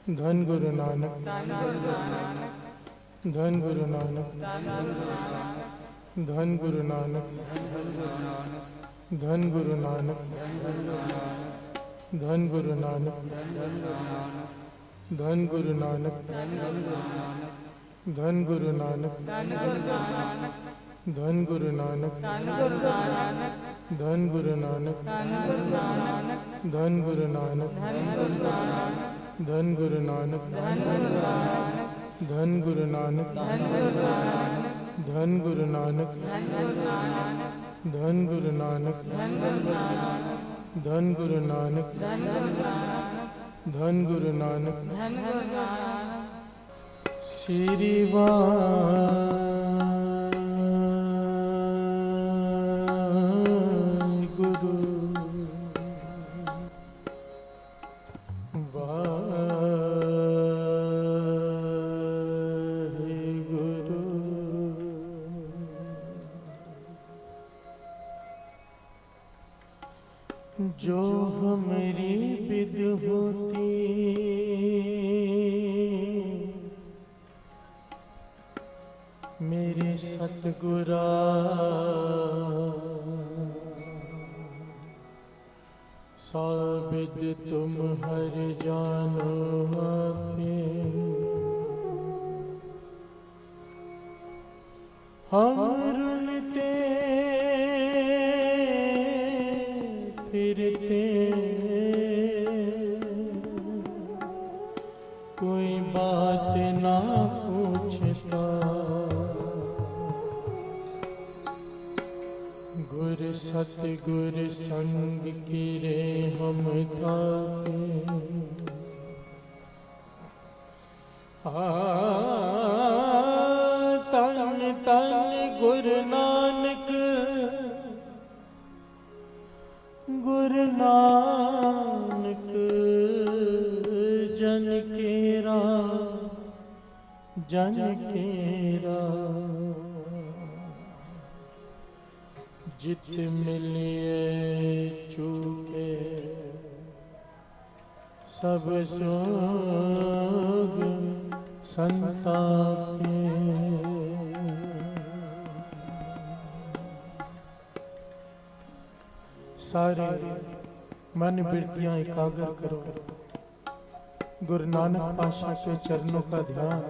धन गुरु नानक, धन गुरु नानक, धन गुरु नानक, धन गुरु नानक, धन गुरु नानक, धन गुरु नानक, धन गुरु नानक, धन गुरु नानक, धन गुरु नानक, धन गुरु नानक, धन गुरु नानक, धन गुरु नानक, धन गुरु नानक, धन गुरु नानक, धन गुरु नानक, धन गुरु नानक, श्री जो हमारी विद होती मेरे सतगुरा साबिद तुम हर जानो आपे हम रुलते फिरते कोई बात ना पूछता गुर सतगुर संग किरे हम थाके तन तन गुरु नानक गुरु नानक जन केरा जित मिलिए चूके सब सोग संतापे सारे मन बिरतियां एकाग्र करो गुरु नानक पातशाह के चरणों का ध्यान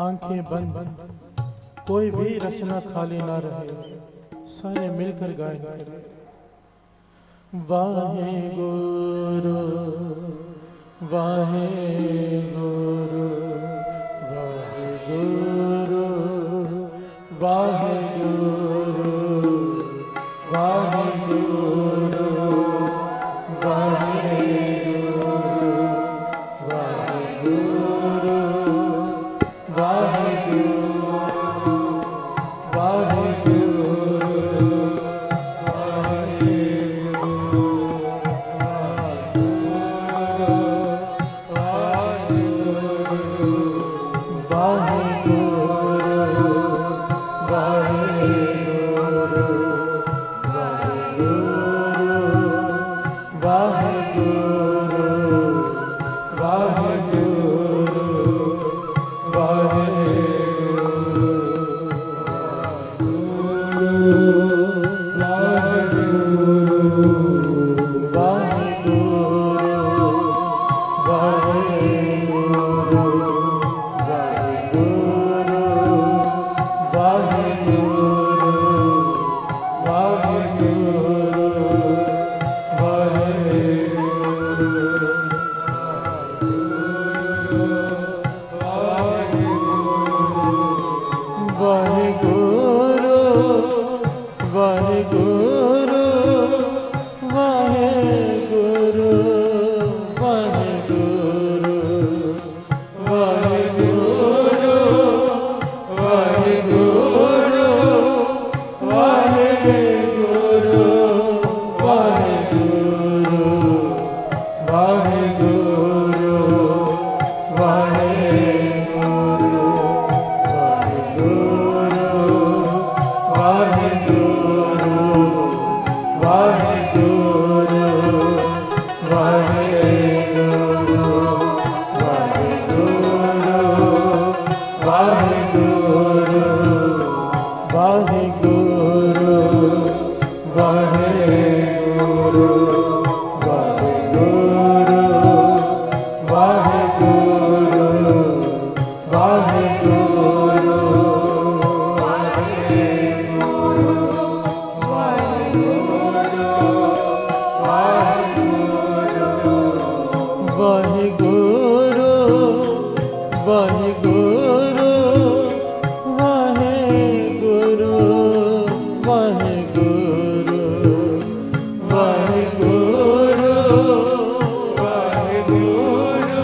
आंखें बंद कोई भी रसना खाली ना रहे सारे मिलकर गायन करें वाहे गुरु वाहे गुरु वाहे गुरु वाहे गुरु वाहे गुरु वाहे गुरु वाहे गुरु वाहे वाहिगुरु वाहिगुरु वाहिगुरु वाहिगुरु वाहिगुरु वाहिगुरु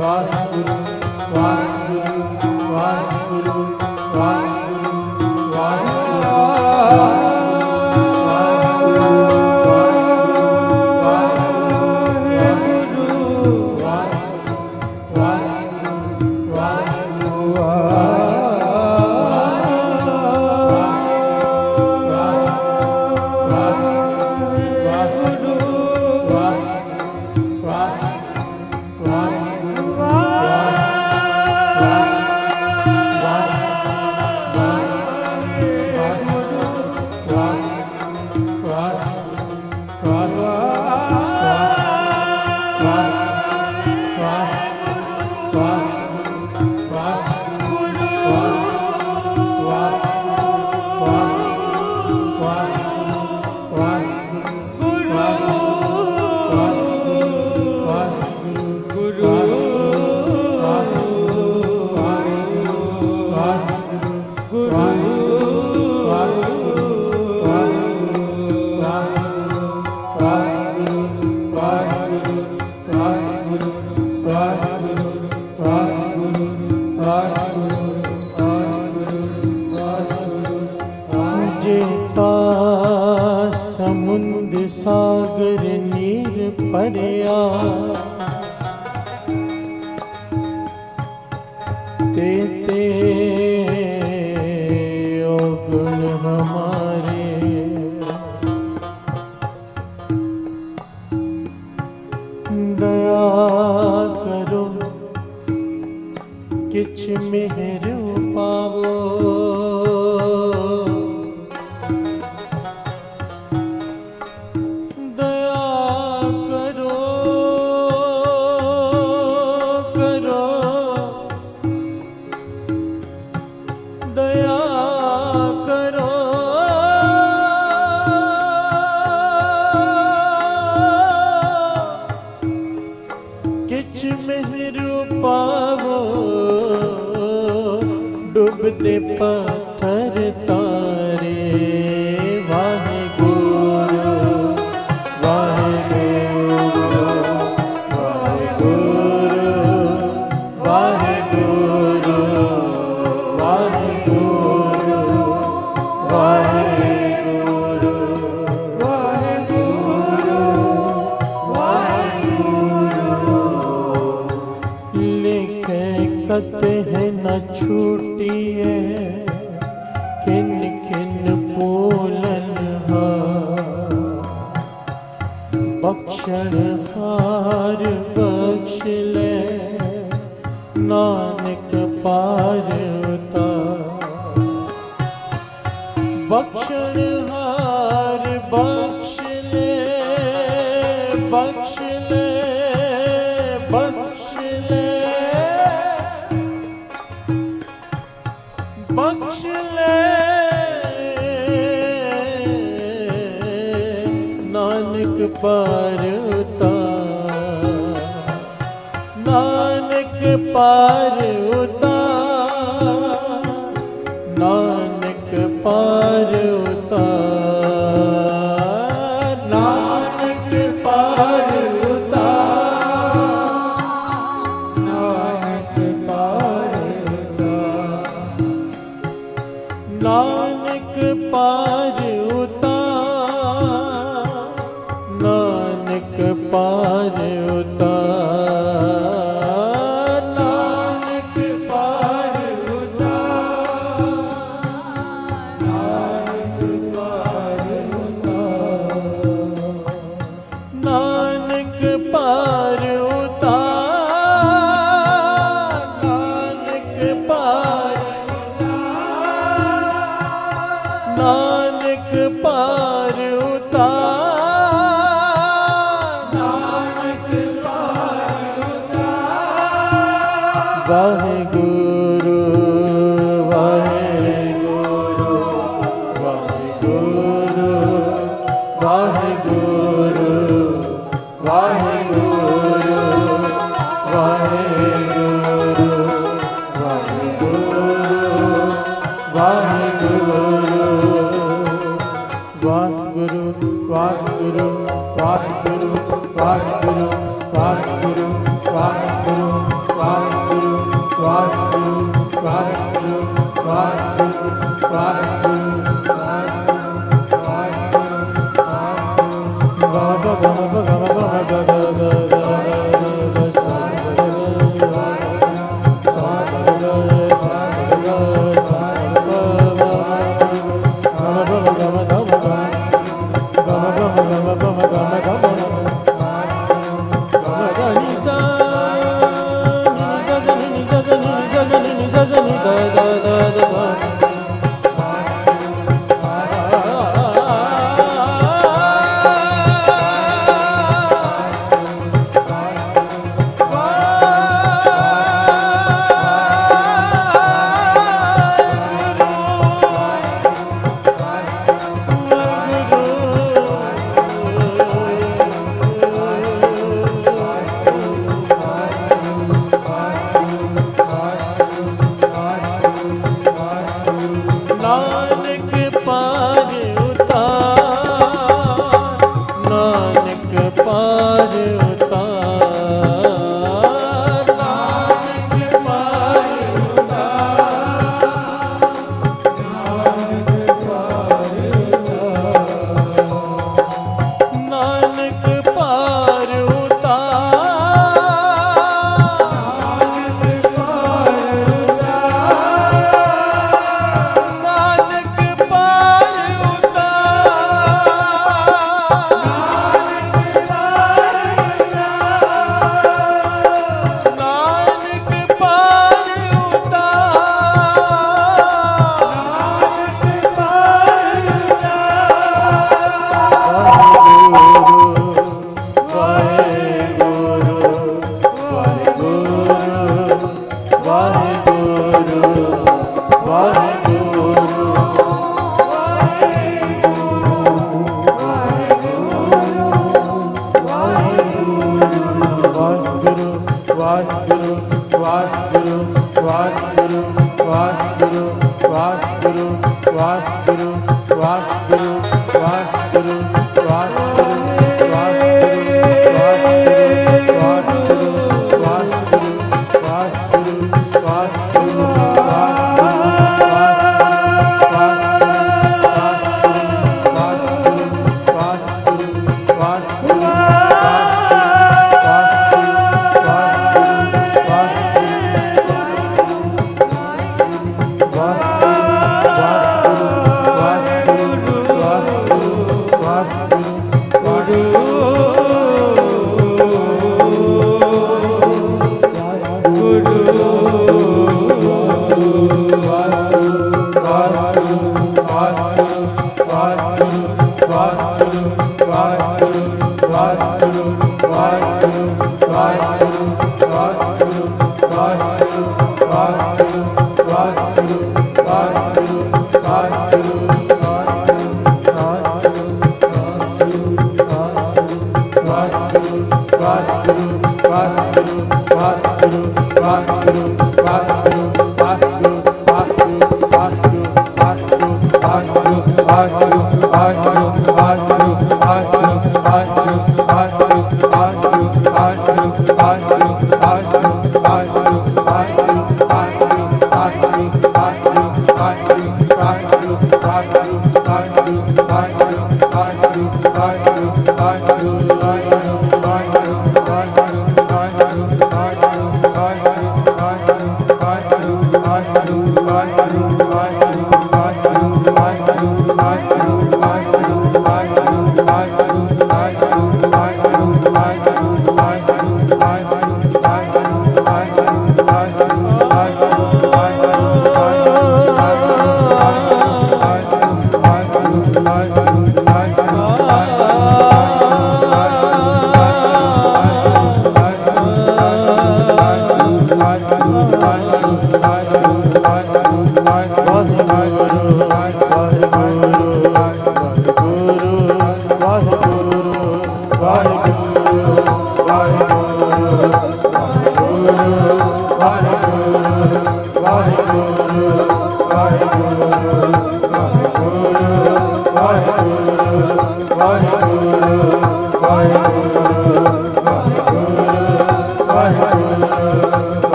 वाहिगुरु वाहिगुरु समुंद सागर नीर परिया तेते गुण हमारे दया करो किछ मेहर पावो डूबते पत्थर तारे वाहिगुरु वाहिगुरु वाहिगुरु वाहिगुरु वाहिगुरु वाहिगुरु वाहिगुरु लिखे कत है न छूटिए किन किन पोलन बख्शण हार बख्श ले नानक पार उतार बख्शण हार बख्श ले बख्श ले बख्श ले बख्श ले नानक पार उतार नानक पार उतार नानक पार उतार नानक पार उतार नानक पार नानक पार उतार नानक पार उतार नानक पार उतार नानक पार उतार ਵਾਹਿਗੁਰੂ ਵਾਹਿਗੁਰੂ ਵਾਹਿਗੁਰੂ ਵਾਹਿਗੁਰੂ ਵਾਹਿਗੁਰੂ ਵਾਹਿਗੁਰੂ ਵਾਹਿਗੁਰੂ ਵਾਹਿਗੁਰੂ ਵਾਹਿਗੁਰੂ ਵਾਹਿਗੁਰੂ ਵਾਹਿਗੁਰੂ ਵਾਹਿਗੁਰੂ ਵਾਹਿਗੁਰੂ ਵਾਹਿਗੁਰੂ ਵਾਹਿਗੁਰੂ ਵਾਹਿਗੁਰੂ ਵਾਹਿਗੁਰੂ ਵਾਹਿਗੁਰੂ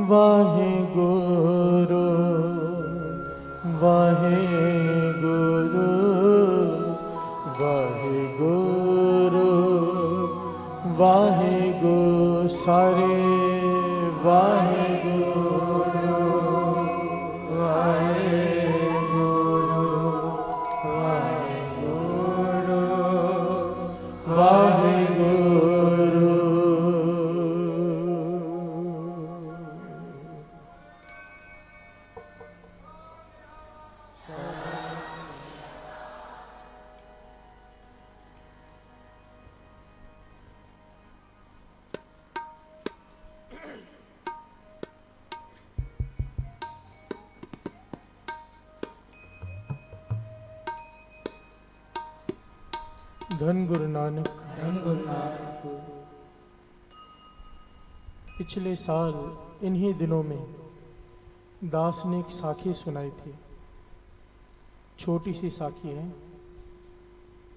वाहेगुरु वाहेगुरु वाहेगुरु वाहेगुरु सारे वाहेगुरु वाहेगुरु वाहेगुरु वाहेगुरु। धन गुरु नानक, धन गुरु नानक। पिछले साल इन्हीं दिनों में दास ने एक साखी सुनाई थी, छोटी सी साखी है,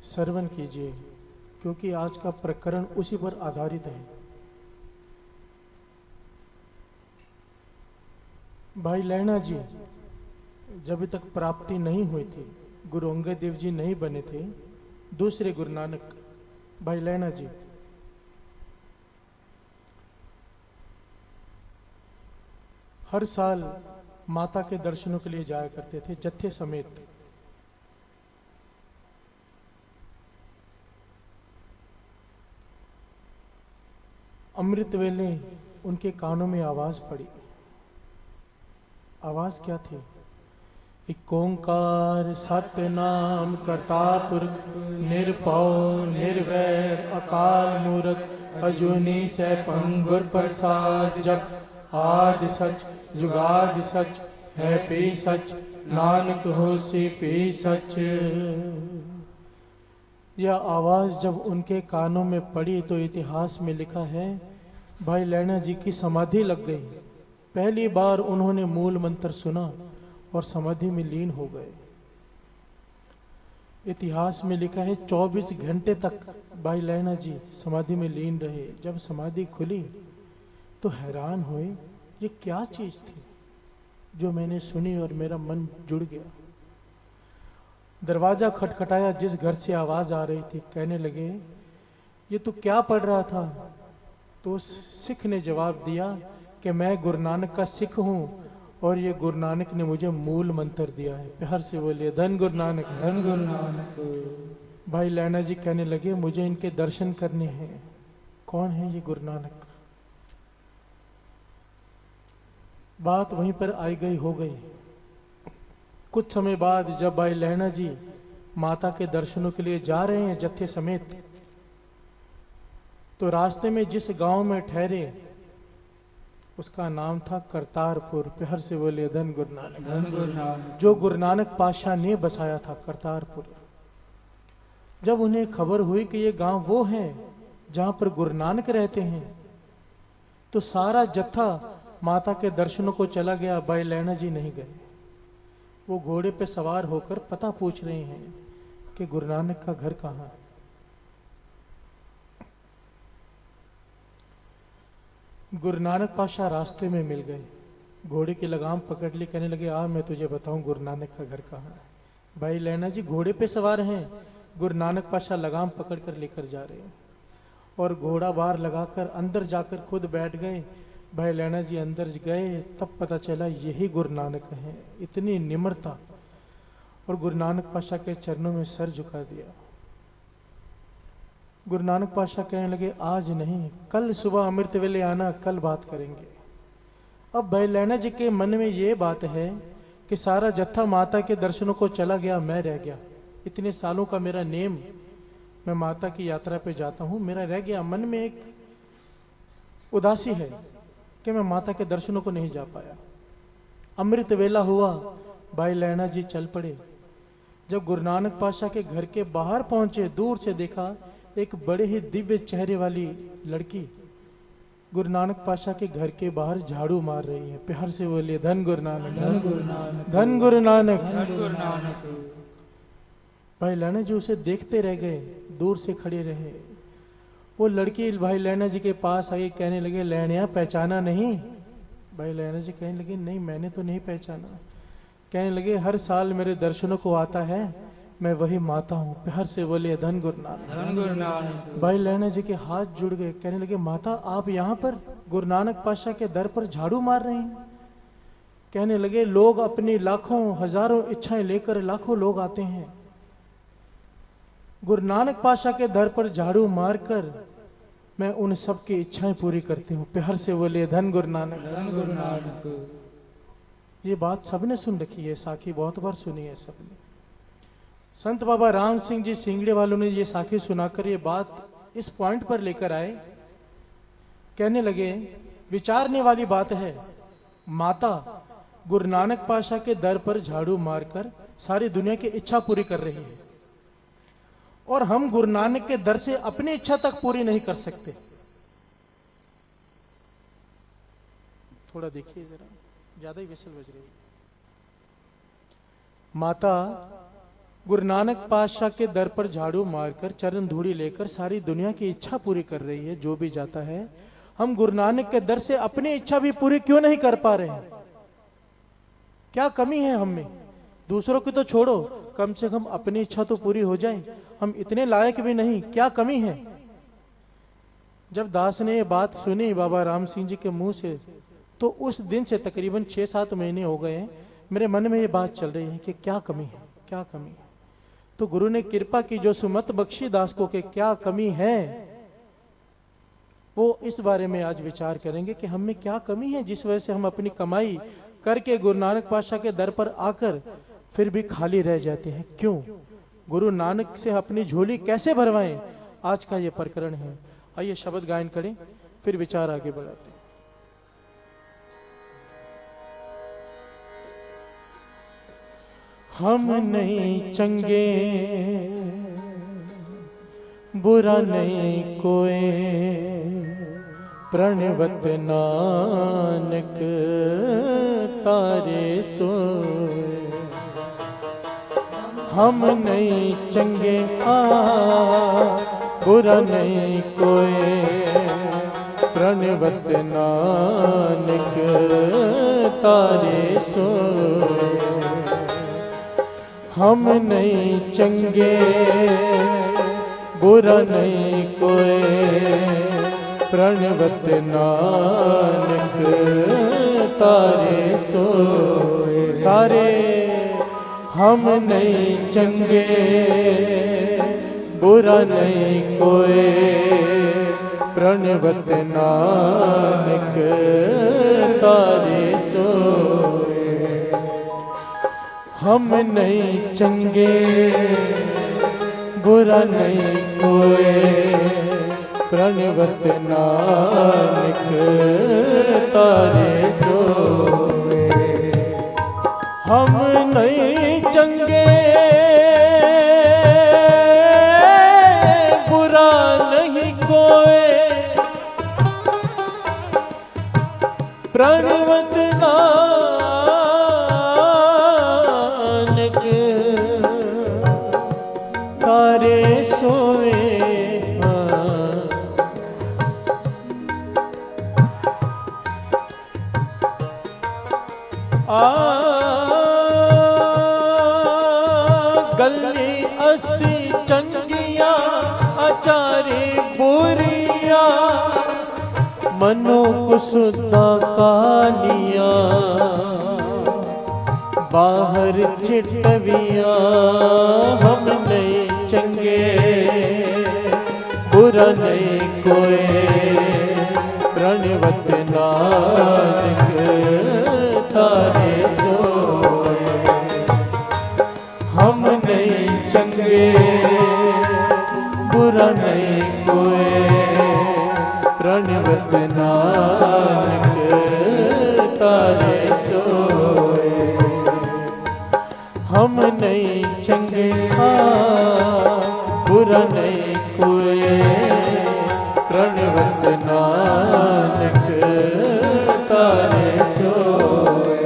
श्रवण कीजिए क्योंकि आज का प्रकरण उसी पर आधारित है। भाई लैना जी जब तक प्राप्ति नहीं हुई थी, गुरु अंगद देव जी नहीं बने थे, दूसरे गुरु नानक भाई लैना जी हर साल माता के दर्शनों के लिए जाया करते थे जत्थे समेत। अमृत वेले उनके कानों में आवाज पड़ी। आवाज क्या थी? एक ओंकार सतनाम करता पुरख निरपौ निर्वैर अकाल मूरत अजूनी सैभं गुर प्रसाद। जप आदि सच जुगादि सच है पे सच, नानक होसि पे सच। यह आवाज जब उनके कानों में पड़ी तो इतिहास में लिखा है भाई लैना जी की समाधि लग गई। पहली बार उन्होंने मूल मंत्र सुना और समाधि में लीन हो गए। इतिहास में लिखा है 24 घंटे तक भाई लैना जी समाधि में लीन रहे। जब समाधि खुली तो हैरान हुए, ये क्या चीज थी जो मैंने सुनी और मेरा मन जुड़ गया। दरवाजा खटखटाया, जिस घर से आवाज आ रही थी, कहने लगे ये तू क्या पढ़ रहा था? तो उस सिख ने जवाब दिया कि मैं गुरु नानक का सिख हूं और ये गुरु नानक ने मुझे मूल मंत्र दिया है। प्यार से बोलिए धन गुरु नानक, धन गुरु नानक। भाई लैना जी कहने लगे मुझे इनके दर्शन करने हैं। कौन है ये गुरु नानक? बात वहीं पर आई गई हो गई। कुछ समय बाद जब भाई लैना जी माता के दर्शनों के लिए जा रहे हैं जत्थे समेत, तो रास्ते में जिस गांव में ठहरे उसका नाम था करतारपुर। प्यार से बोले धन गुरु नानक, धन गुरु नानक। जो गुरु नानक पातशाह ने बसाया था करतारपुर। जब उन्हें खबर हुई कि ये गांव वो है जहां पर गुरु नानक रहते हैं, तो सारा जत्था माता के दर्शनों को चला गया। भाई लैना जी नहीं गए। वो घोड़े पे सवार होकर पता पूछ रहे हैं कि गुरु नानक का घर कहाँ है। गुरु नानक पाशाह रास्ते में मिल गए, घोड़े की लगाम पकड़ ली, कहने लगे आ मैं तुझे बताऊं गुरु नानक का घर कहाँ है। भाई लैना जी घोड़े पे सवार हैं, गुरु नानक पाशाह लगाम पकड़ कर लेकर जा रहे हैं और घोड़ा बाहर लगाकर अंदर जाकर खुद बैठ गए। भाई लैना जी अंदर गए, तब पता चला यही गुरु नानक हैं। इतनी निम्रता, और गुरु नानक पाशाह के चरणों में सर झुका दिया। गुरु नानक पाशाह कहने लगे आज नहीं, कल सुबह अमृत वेले आना, कल बात करेंगे। अब भाई लैना जी के मन में ये बात है कि सारा जत्था माता के दर्शनों को चला गया, मैं रह गया। इतने सालों का मेरा नेम, मैं माता की यात्रा पे जाता हूँ, मेरा रह गया। मन में एक उदासी है कि मैं माता के दर्शनों को नहीं जा पाया। अमृत वेला हुआ, भाई लैना जी चल पड़े। जब गुरु नानक पाशाह के घर के बाहर पहुंचे, दूर से देखा एक बड़े ही दिव्य चेहरे वाली लड़की गुरु नानक पाशाह के घर के बाहर झाड़ू मार रही है। प्यार से बोलिए धन गुरु नानक, धन गुरु नानक, धन गुरु नानक, धन गुरु नानक। भाई लैना जी उसे देखते रह गए, दूर से खड़े रहे। वो लड़की भाई लैना जी के पास आई, कहने लगे लैनिया पहचाना नहीं? भाई लैना जी कहने लगे नहीं मैंने तो नहीं पहचाना। कहने लगे हर साल मेरे दर्शनों को आता है, मैं वही माता हूँ। प्यार से बोले धन गुरु नानक, धन गुरु नानक। भाई लैना जी के हाथ जुड़ गए। कहने लगे माता आप यहाँ पर गुरु नानक पाशाह के दर पर झाड़ू मार रहे हैं? कहने लगे लोग अपनी लाखों हजारों इच्छाएं लेकर लाखों लोग आते हैं, गुरु नानक पाशाह के दर पर झाड़ू मारकर मैं उन सब की इच्छाएं पूरी करती हूँ। प्यार से बोले धन गुरु नानक, धन गुरु नानक। ये बात सबने सुन रखी है, साखी बहुत बार सुनी है सबने। संत बाबा राम सिंह जी सिंगड़े वालों ने ये साखी सुनाकर ये बात इस पॉइंट पर लेकर आए। कहने लगे विचारने वाली बात है, माता गुरु नानक पाशाह के दर पर झाड़ू मारकर सारी दुनिया की इच्छा पूरी कर रही है, और हम गुरु नानक के दर से अपनी इच्छा तक पूरी नहीं कर सकते। थोड़ा देखिए जरा, ज्यादा ही विसल बज रही है। माता गुरु नानक पातशाह के दर पर झाड़ू मारकर चरण धूड़ी लेकर सारी दुनिया की इच्छा पूरी कर रही है, जो भी जाता है। हम गुरु नानक के दर से अपनी इच्छा भी पूरी क्यों नहीं कर पा रहे हैं? क्या कमी है हम में? दूसरों की तो छोड़ो, कम से कम अपनी इच्छा तो पूरी हो जाए। हम इतने लायक भी नहीं, क्या कमी है? जब दास ने ये बात सुनी बाबा राम सिंह जी के मुंह से, तो उस दिन से तकरीबन 6-7 महीने हो गए मेरे मन में ये बात चल रही है कि क्या कमी है, क्या कमी है। तो गुरु ने कृपा की जो सुमत बख्शी दास को कि क्या कमी है, वो इस बारे में आज विचार करेंगे कि हम में क्या कमी है जिस वजह से हम अपनी कमाई करके गुरु नानक पातशाह के दर पर आकर फिर भी खाली रह जाते हैं। क्यों? गुरु नानक से अपनी झोली कैसे भरवाएं, आज का ये प्रकरण है। आइए शब्द गायन करें, फिर विचार आगे बढ़ाते हैं। हम नहीं चंगे बुरा नहीं कोई, प्रणवत नानक तारे सोए। हम नहीं चंगे बुरा नहीं कोई, प्रणवत नानक तारे सोए। हम नहीं चंगे बुरा नहीं कोई, प्रणवत नानक तारे सोए। सारे हम नहीं चंगे बुरा नहीं कोई, प्रणवत नानक तारे सोए। हम नहीं चंगे बुरा नहीं कोई, प्रणवत नानक तारे सोए। हम नहीं चंगे बुरा नहीं कोई, प्रणवत तारे सोए। गली असी चंगिया आचारी बुरिया मनो कुसुदा कालिया बाहर चिटविया हम नहीं चंगे बुरा नहीं कोई प्रणवत नानक तारे सोए हम नहीं चंगे बुरा नहीं कोई प्रणवत नानक तारे सोए हम नहीं चंगे बुरा नहीं कोई प्रणवत नानक तारे सोए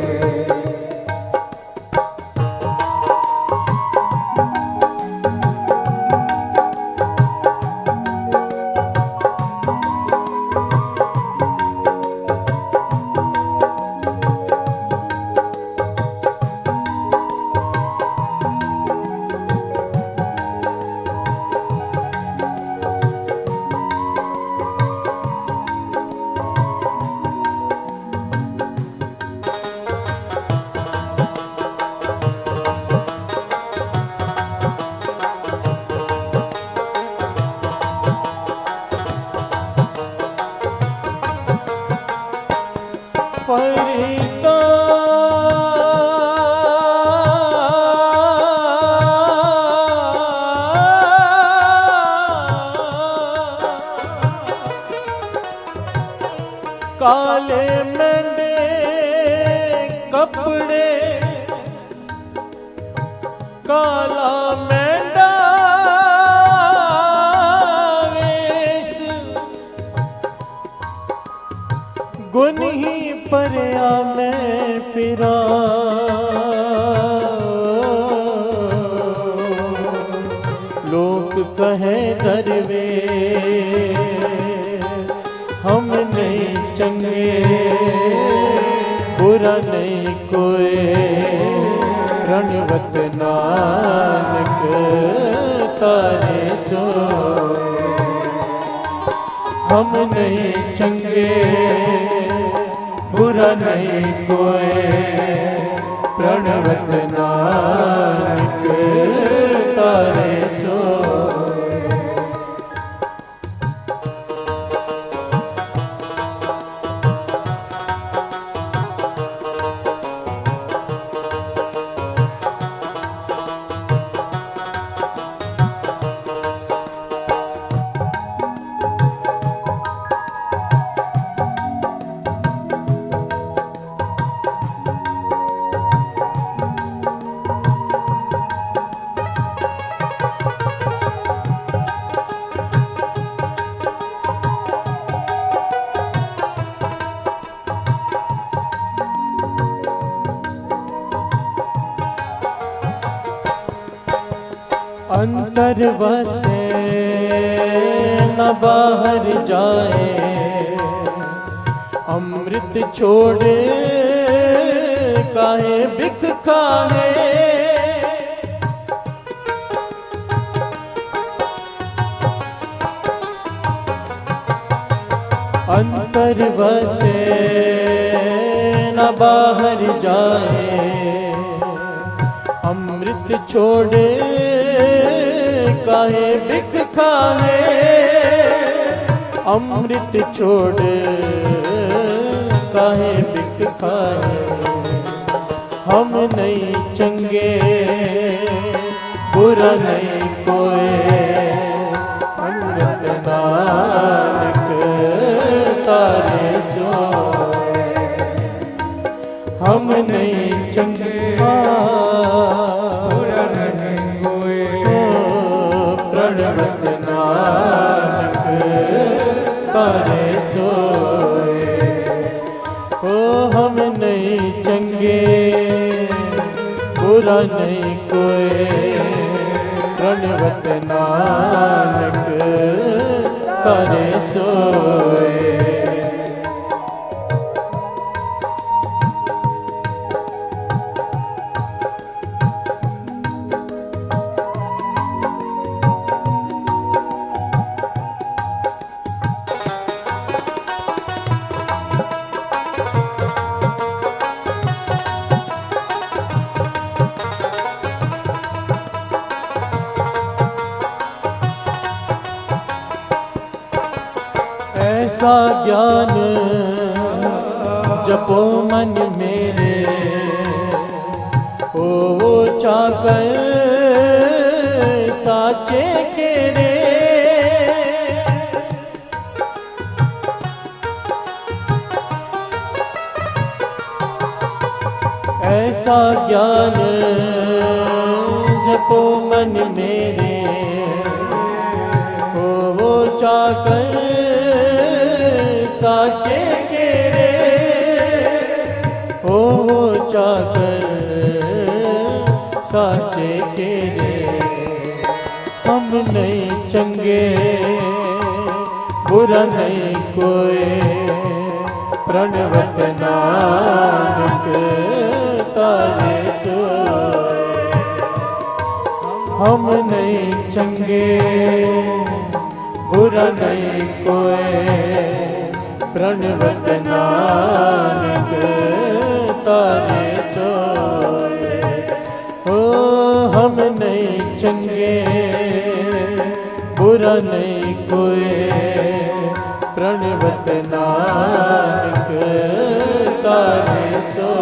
फरीदा काले मेंढे कपड़े काला मेंढा वेश गुन ही परया मैं फिरा लोग कहे दरवे हम नहीं चंगे बुरा नहीं कोई रणवत नानक तारे सोए हम नहीं चंगे बुरा नहीं कोई प्रणवत नानक तारे सोए अंतर वसे न बाहर जाए अमृत छोड़े काहे बिख खाए अंतर वसे न बाहर जाए अमृत छोड़े काहे बिख खाए अमृत छोड़ काहे बिख खाए हम नहीं चंगे बुरा नहीं कोई अमृत नानक तारे सोए हम नहीं चंगे बुरा नहीं कोई प्रणवत नानक तारे सोए ओ हम नहीं चंगे बुरा नहीं कोई प्रणवत नानक तारे सोए ऐसा ज्ञान जपो मन मेरे, ओ चाकर साचे के रे। ऐसा ज्ञान जपो मन मेरे, ओ चाकर साचे के रे, ओ चाकर साचे के रे। हम नहीं चंगे बुरा नहीं कोई, प्रणवत नानक तारे सोए। हम नहीं चंगे बुरा नहीं कोई, प्रणवत नानक तारे सोए। ओ हम नहीं चंगे बुरा नहीं कोई, प्रणवत नानक तारे सोए।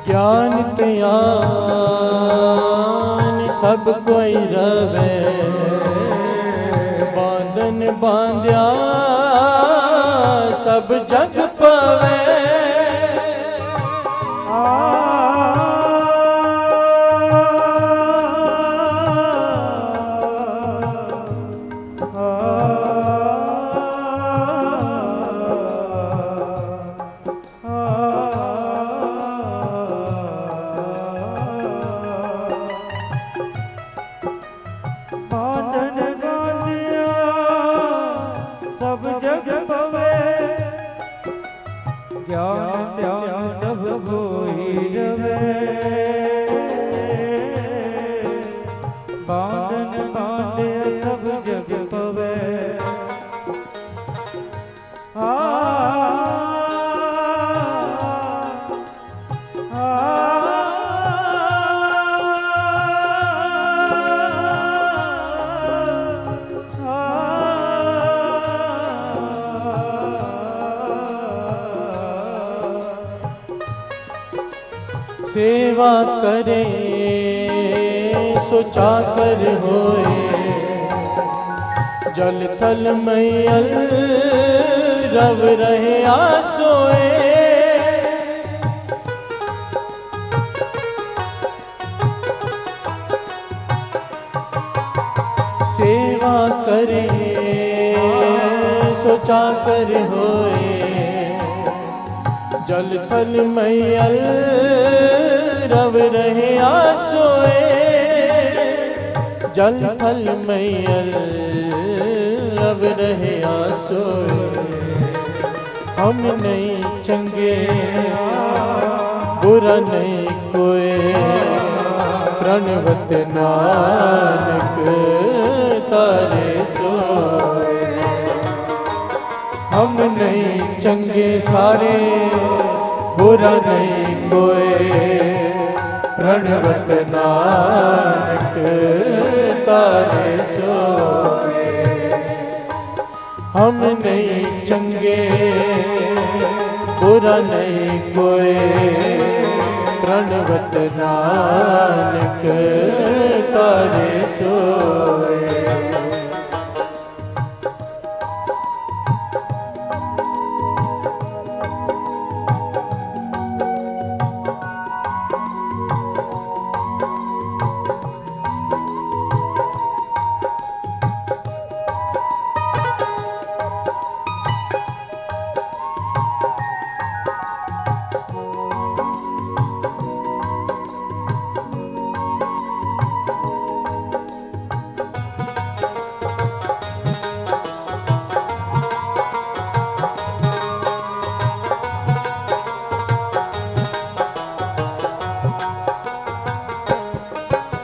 ज्ञान त्यान सब कोई रवे, बांधन बांध्या सब जग पवे। सब जग पवे, ज्ञान ध्यान सब कोई रवे, बांधन बांधे सब जग पवे। सेवा करे सो चाकर होए, जल थल मैयल रव रहे आसोए। सेवा करे सो चाकर होए, जल थल मैयल रव रहे आसोए। जल थल मैयल रव रहे आसोए। हम नहीं चंगे बुरा नहीं कोई, प्रणवत नानक तारे सोए। हम नहीं चंगे सारे बुरा नहीं कोई, प्रणवत नानक तारे सोए। हम नहीं चंगे बुरा नहीं कोई, प्रणवत नानक तारे सोए।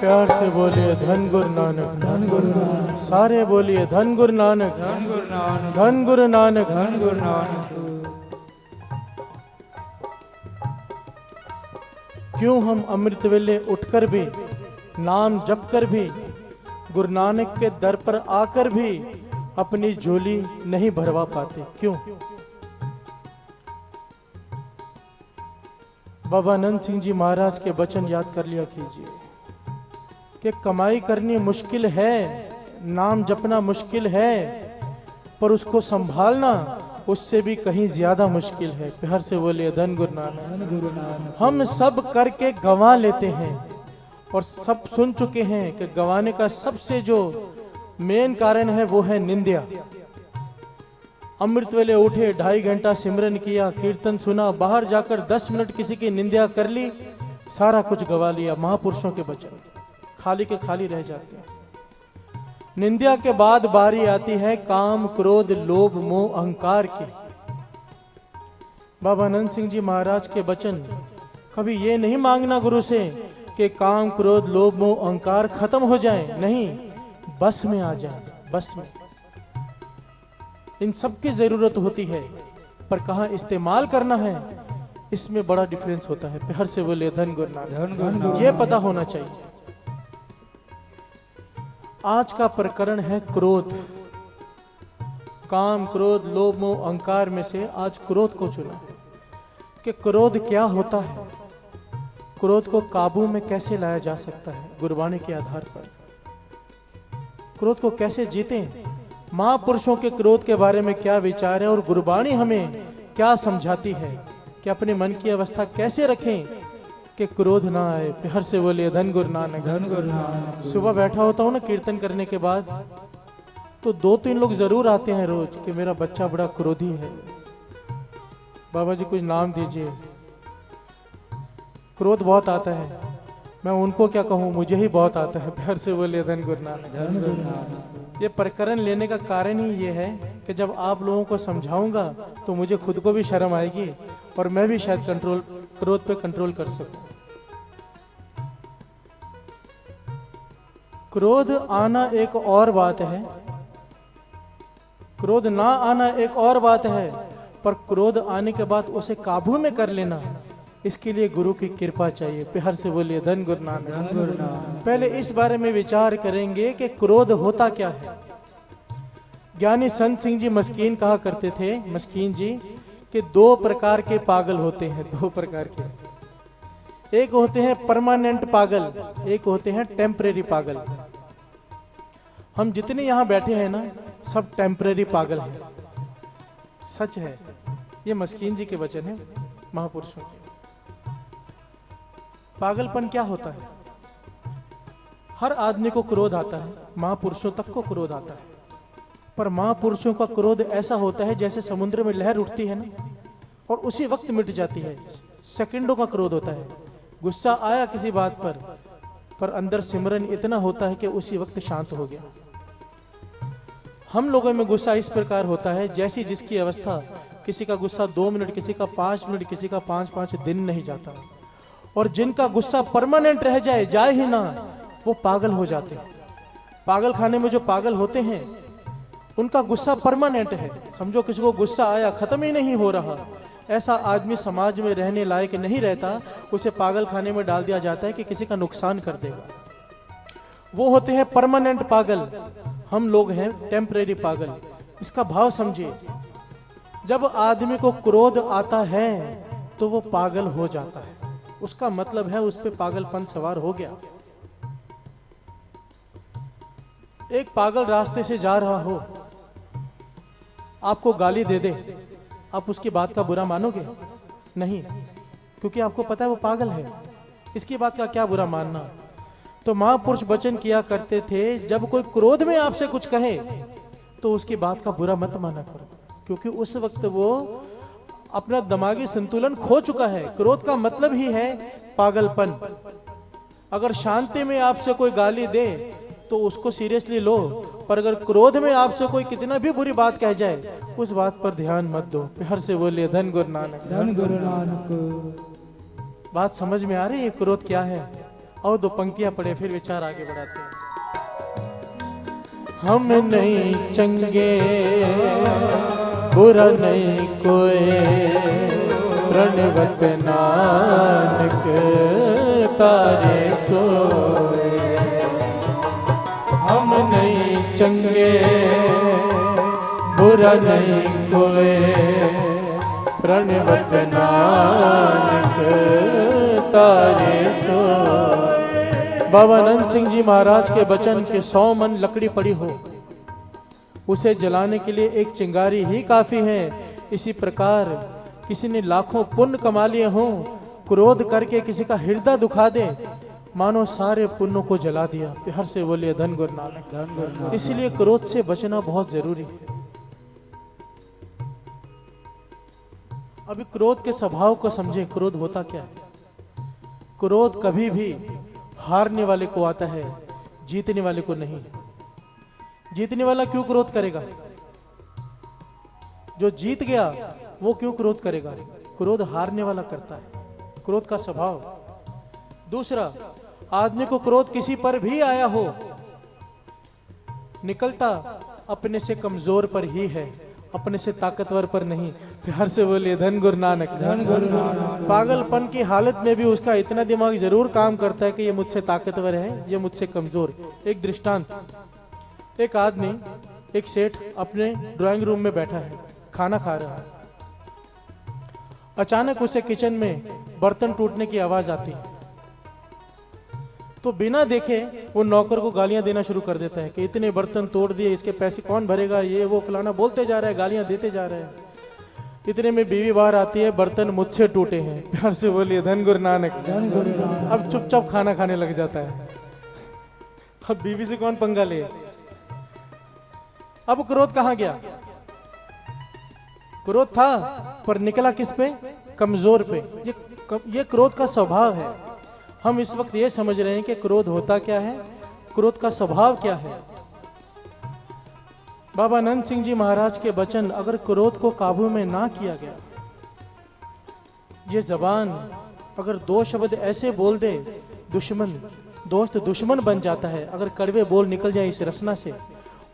प्यार से बोलिए धन गुरु नानक, धन गुरु नानक, सारे बोलिए धन गुरु नानक, धन गुरु नानक, धन गुरु नानक। धन गुरु नानक। क्यों हम अमृत वेले उठकर भी, नाम जप कर भी, गुरु नानक के दर पर आकर भी अपनी झोली नहीं भरवा पाते? क्यों? बाबा नंद सिंह जी महाराज के वचन याद कर लिया कीजिए कि कमाई करनी मुश्किल है, नाम जपना मुश्किल है, पर उसको संभालना उससे भी कहीं ज्यादा मुश्किल है। प्यार से बोलिए धन गुरु नानक। धन गुरु नानक। हम सब करके गंवा लेते हैं और सब सुन चुके हैं कि गंवाने का सबसे जो मेन कारण है वो है निंदा। अमृत वेले उठे, 2.5 घंटा सिमरन किया, कीर्तन सुना, बाहर जाकर 10 मिनट किसी की निंदा कर ली, सारा कुछ गवा लिया। महापुरुषों के वचन खाली के खाली रह जाते हैं। निंदा के बाद बारी आती है काम, क्रोध, लोभ, मोह, अहंकार की। बाबा नंद सिंह जी महाराज के वचन, कभी ये नहीं मांगना गुरु से कि काम, क्रोध, लोभ, मोह, अहंकार खत्म हो जाए, नहीं, बस में आ जाए, बस में। इन सब की जरूरत होती है, पर कहाँ इस्तेमाल करना है, इसमें बड़ा डिफरेंस होता है। प्यार से बोले धन गुरु नानक। धन गुरु नानक। ये पता होना चाहिए। आज का प्रकरण है क्रोध। काम, क्रोध, लोभ, मोह, अहंकार में से आज क्रोध को चुना कि क्रोध क्या होता है, क्रोध को काबू में कैसे लाया जा सकता है। गुरबाणी के आधार पर क्रोध को कैसे जीतें, महापुरुषों के क्रोध के बारे में क्या विचार है और गुरबाणी हमें क्या समझाती है कि अपने मन की अवस्था कैसे रखें कि क्रोध ना आए। प्यार से बोलिए धन गुरु नानक। धन गुरु नानक। सुबह बैठा होता हूँ ना कीर्तन करने के बाद, तो 2-3 लोग जरूर आते हैं रोज कि मेरा बच्चा बड़ा क्रोधी है, बाबा जी कुछ नाम दीजिए, क्रोध बहुत आता है। मैं उनको क्या कहूँ, मुझे ही बहुत आता है। प्यार से बोलिए धन गुरु नानक। धन गुरु नानक। ये प्रकरण लेने का कारण ही ये है कि जब आप लोगों को समझाऊंगा तो मुझे खुद को भी शर्म आएगी और मैं भी शायद क्रोध पे कंट्रोल कर सकूं। क्रोध आना एक और बात है, क्रोध ना आना एक और बात है, पर क्रोध आने के बाद उसे काबू में कर लेना, इसके लिए गुरु की कृपा चाहिए। प्यार से बोलिए धन गुरु नानक। धन गुरु नानक। पहले इस बारे में विचार करेंगे कि क्रोध होता क्या है। ज्ञानी संत सिंह जी मस्कीन कहा करते थे, मस्कीन जी, कि 2 प्रकार के पागल होते हैं, 2 प्रकार के। एक होते हैं परमानेंट पागल, एक होते हैं टेम्परेरी पागल। हम जितने यहां बैठे हैं ना, सब टेम्परेरी पागल हैं। सच है, ये मस्कीन जी के वचन है, महापुरुषों के। पागलपन क्या होता है? हर आदमी को क्रोध आता है, महापुरुषों तक को क्रोध आता है, पर महापुरुषों का क्रोध ऐसा होता है जैसे समुद्र में लहर उठती है ना, और उसी वक्त मिट जाती है। सेकंडों का क्रोध होता है। गुस्सा आया किसी बात पर अंदर सिमरन इतना होता है कि उसी वक्त शांत हो गया। हम लोगों में गुस्सा इस प्रकार होता है जैसी जिसकी अवस्था, किसी का गुस्सा 2 मिनट, किसी का 5 मिनट, किसी का 5-5 दिन नहीं जाता। और जिनका गुस्सा परमानेंट रह जाए ही ना, वो पागल हो जाते हैं। पागल खाने में जो पागल होते हैं उनका गुस्सा परमानेंट है। समझो किसी को गुस्सा आया, खत्म ही नहीं हो रहा, ऐसा आदमी समाज में रहने लायक नहीं रहता, उसे पागल खाने में डाल दिया जाता है कि किसी का नुकसान कर देगा। वो होते हैं परमानेंट पागल, हम लोग हैं टेम्परेरी पागल। इसका भाव समझिए, जब आदमी को क्रोध आता है तो वो पागल हो जाता है, उसका मतलब है उस पे पागलपन सवार हो गया। एक पागल रास्ते से जा रहा हो, आपको गाली दे दे, आप उसकी बात का बुरा मानोगे? नहीं, क्योंकि आपको पता है वो पागल है, इसकी बात का क्या बुरा मानना। तो महापुरुष वचन किया करते थे, जब कोई क्रोध में आपसे कुछ कहे तो उसकी बात का बुरा मत माना करो, क्योंकि उस वक्त वो अपना दिमागी संतुलन खो चुका है। क्रोध का मतलब ही है पागलपन। अगर शांति में आपसे कोई गाली दे तो उसको सीरियसली लो, पर अगर क्रोध में आपसे कोई कितना भी बुरी बात कह जाए उस बात पर ध्यान मत दो। प्यार से बोलिए धन गुरु नानक। धन गुरु नानक। बात समझ में आ रही है क्रोध क्या है? और 2 पंक्तियां पढ़े फिर विचार आगे बढ़ाते हैं। हम नहीं चंगे बुरा नहीं कोई, प्रणवत नानक तारे सोए। हम नहीं चंगे बुरा नहीं कोई, प्रणवत नानक तारे सोए। बाबा नंद सिंह जी महाराज के वचन के 100 मन लकड़ी पड़ी हो, उसे जलाने के लिए एक चिंगारी ही काफी है। इसी प्रकार किसी ने लाखों पुण्य कमा लिए हों, क्रोध करके किसी का हृदय दुखा दे, मानो सारे पुण्यों को जला दिया। प्यार से बोलिए धन गुरु नानक। इसलिए क्रोध से बचना बहुत जरूरी है। अभी क्रोध के स्वभाव को समझे। क्रोध होता क्या है? क्रोध कभी भी हारने वाले को आता है, जीतने वाले को नहीं। जीतने वाला क्यों क्रोध करेगा? जो जीत गया वो क्यों क्रोध करेगा? क्रोध हारने वाला करता है, क्रोध का स्वभाव। दूसरा, आदमी को क्रोध किसी पर भी आया हो, निकलता अपने से कमजोर पर ही है, अपने से ताकतवर पर नहीं। प्यार से बोलिए धन गुरु नानक। पागलपन की हालत में भी उसका इतना दिमाग जरूर काम करता है कि ये मुझसे ताकतवर है, ये मुझसे कमजोर। एक दृष्टांत, एक आदमी, एक सेठ अपने ड्राइंग रूम में बैठा है, खाना खा रहा है। अचानक उसे किचन में बर्तन टूटने की आवाज आती है, तो बिना देखे वो नौकर को गालियां देना शुरू कर देता है कि इतने बर्तन तोड़ दिए, इसके पैसे कौन भरेगा, ये वो फलाना बोलते जा रहा है, गालियां देते जा रहे हैं। इतने में बीवी बाहर आती है, बर्तन मुझसे टूटे हैं। प्यार से बोलिए धन गुरु नानक। अब चुपचाप खाना खाने लग जाता है। अब बीवी से कौन पंगा ले? अब क्रोध कहां गया? क्रोध था पर निकला किस पे? कमजोर पे। ये क्रोध का स्वभाव है। हम इस वक्त ये समझ रहे हैं कि क्रोध होता क्या है, क्रोध का स्वभाव क्या है। बाबा नंद सिंह जी महाराज के वचन, अगर क्रोध को काबू में ना किया गया, ये जबान अगर 2 शब्द ऐसे बोल दे, दुश्मन दोस्त दुश्मन बन जाता है। अगर कड़वे बोल निकल जाए इस रसना से,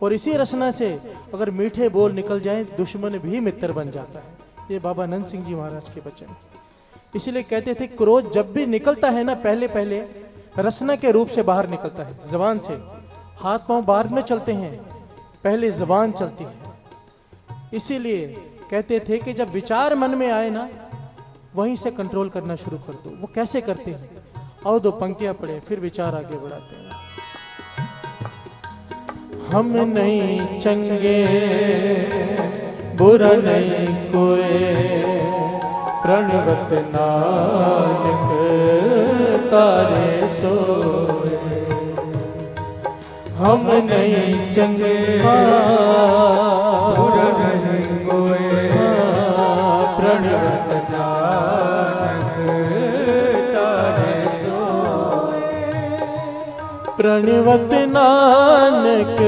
और इसी रसना से अगर मीठे बोल निकल जाए, दुश्मन भी मित्र बन जाता है। ये बाबा नंद सिंह जी महाराज के वचन। इसीलिए कहते थे क्रोध जब भी निकलता है ना, पहले पहले रसना के रूप से बाहर निकलता है, जबान से। हाथ पांव बाहर में चलते हैं, पहले जबान चलती है। इसीलिए कहते थे कि जब विचार मन में आए ना, वहीं से कंट्रोल करना शुरू कर दो। वो कैसे करते हैं? और 2 पंक्तियां पढ़े फिर विचार आगे बढ़ाते हैं। हम नहीं चंगे बुरा नहीं कोई, प्रणवत नानक तारे सोए। हम नहीं चंगे बुरा नहीं कोई, प्रणवत नानक तारे सोए। प्रणवत नानक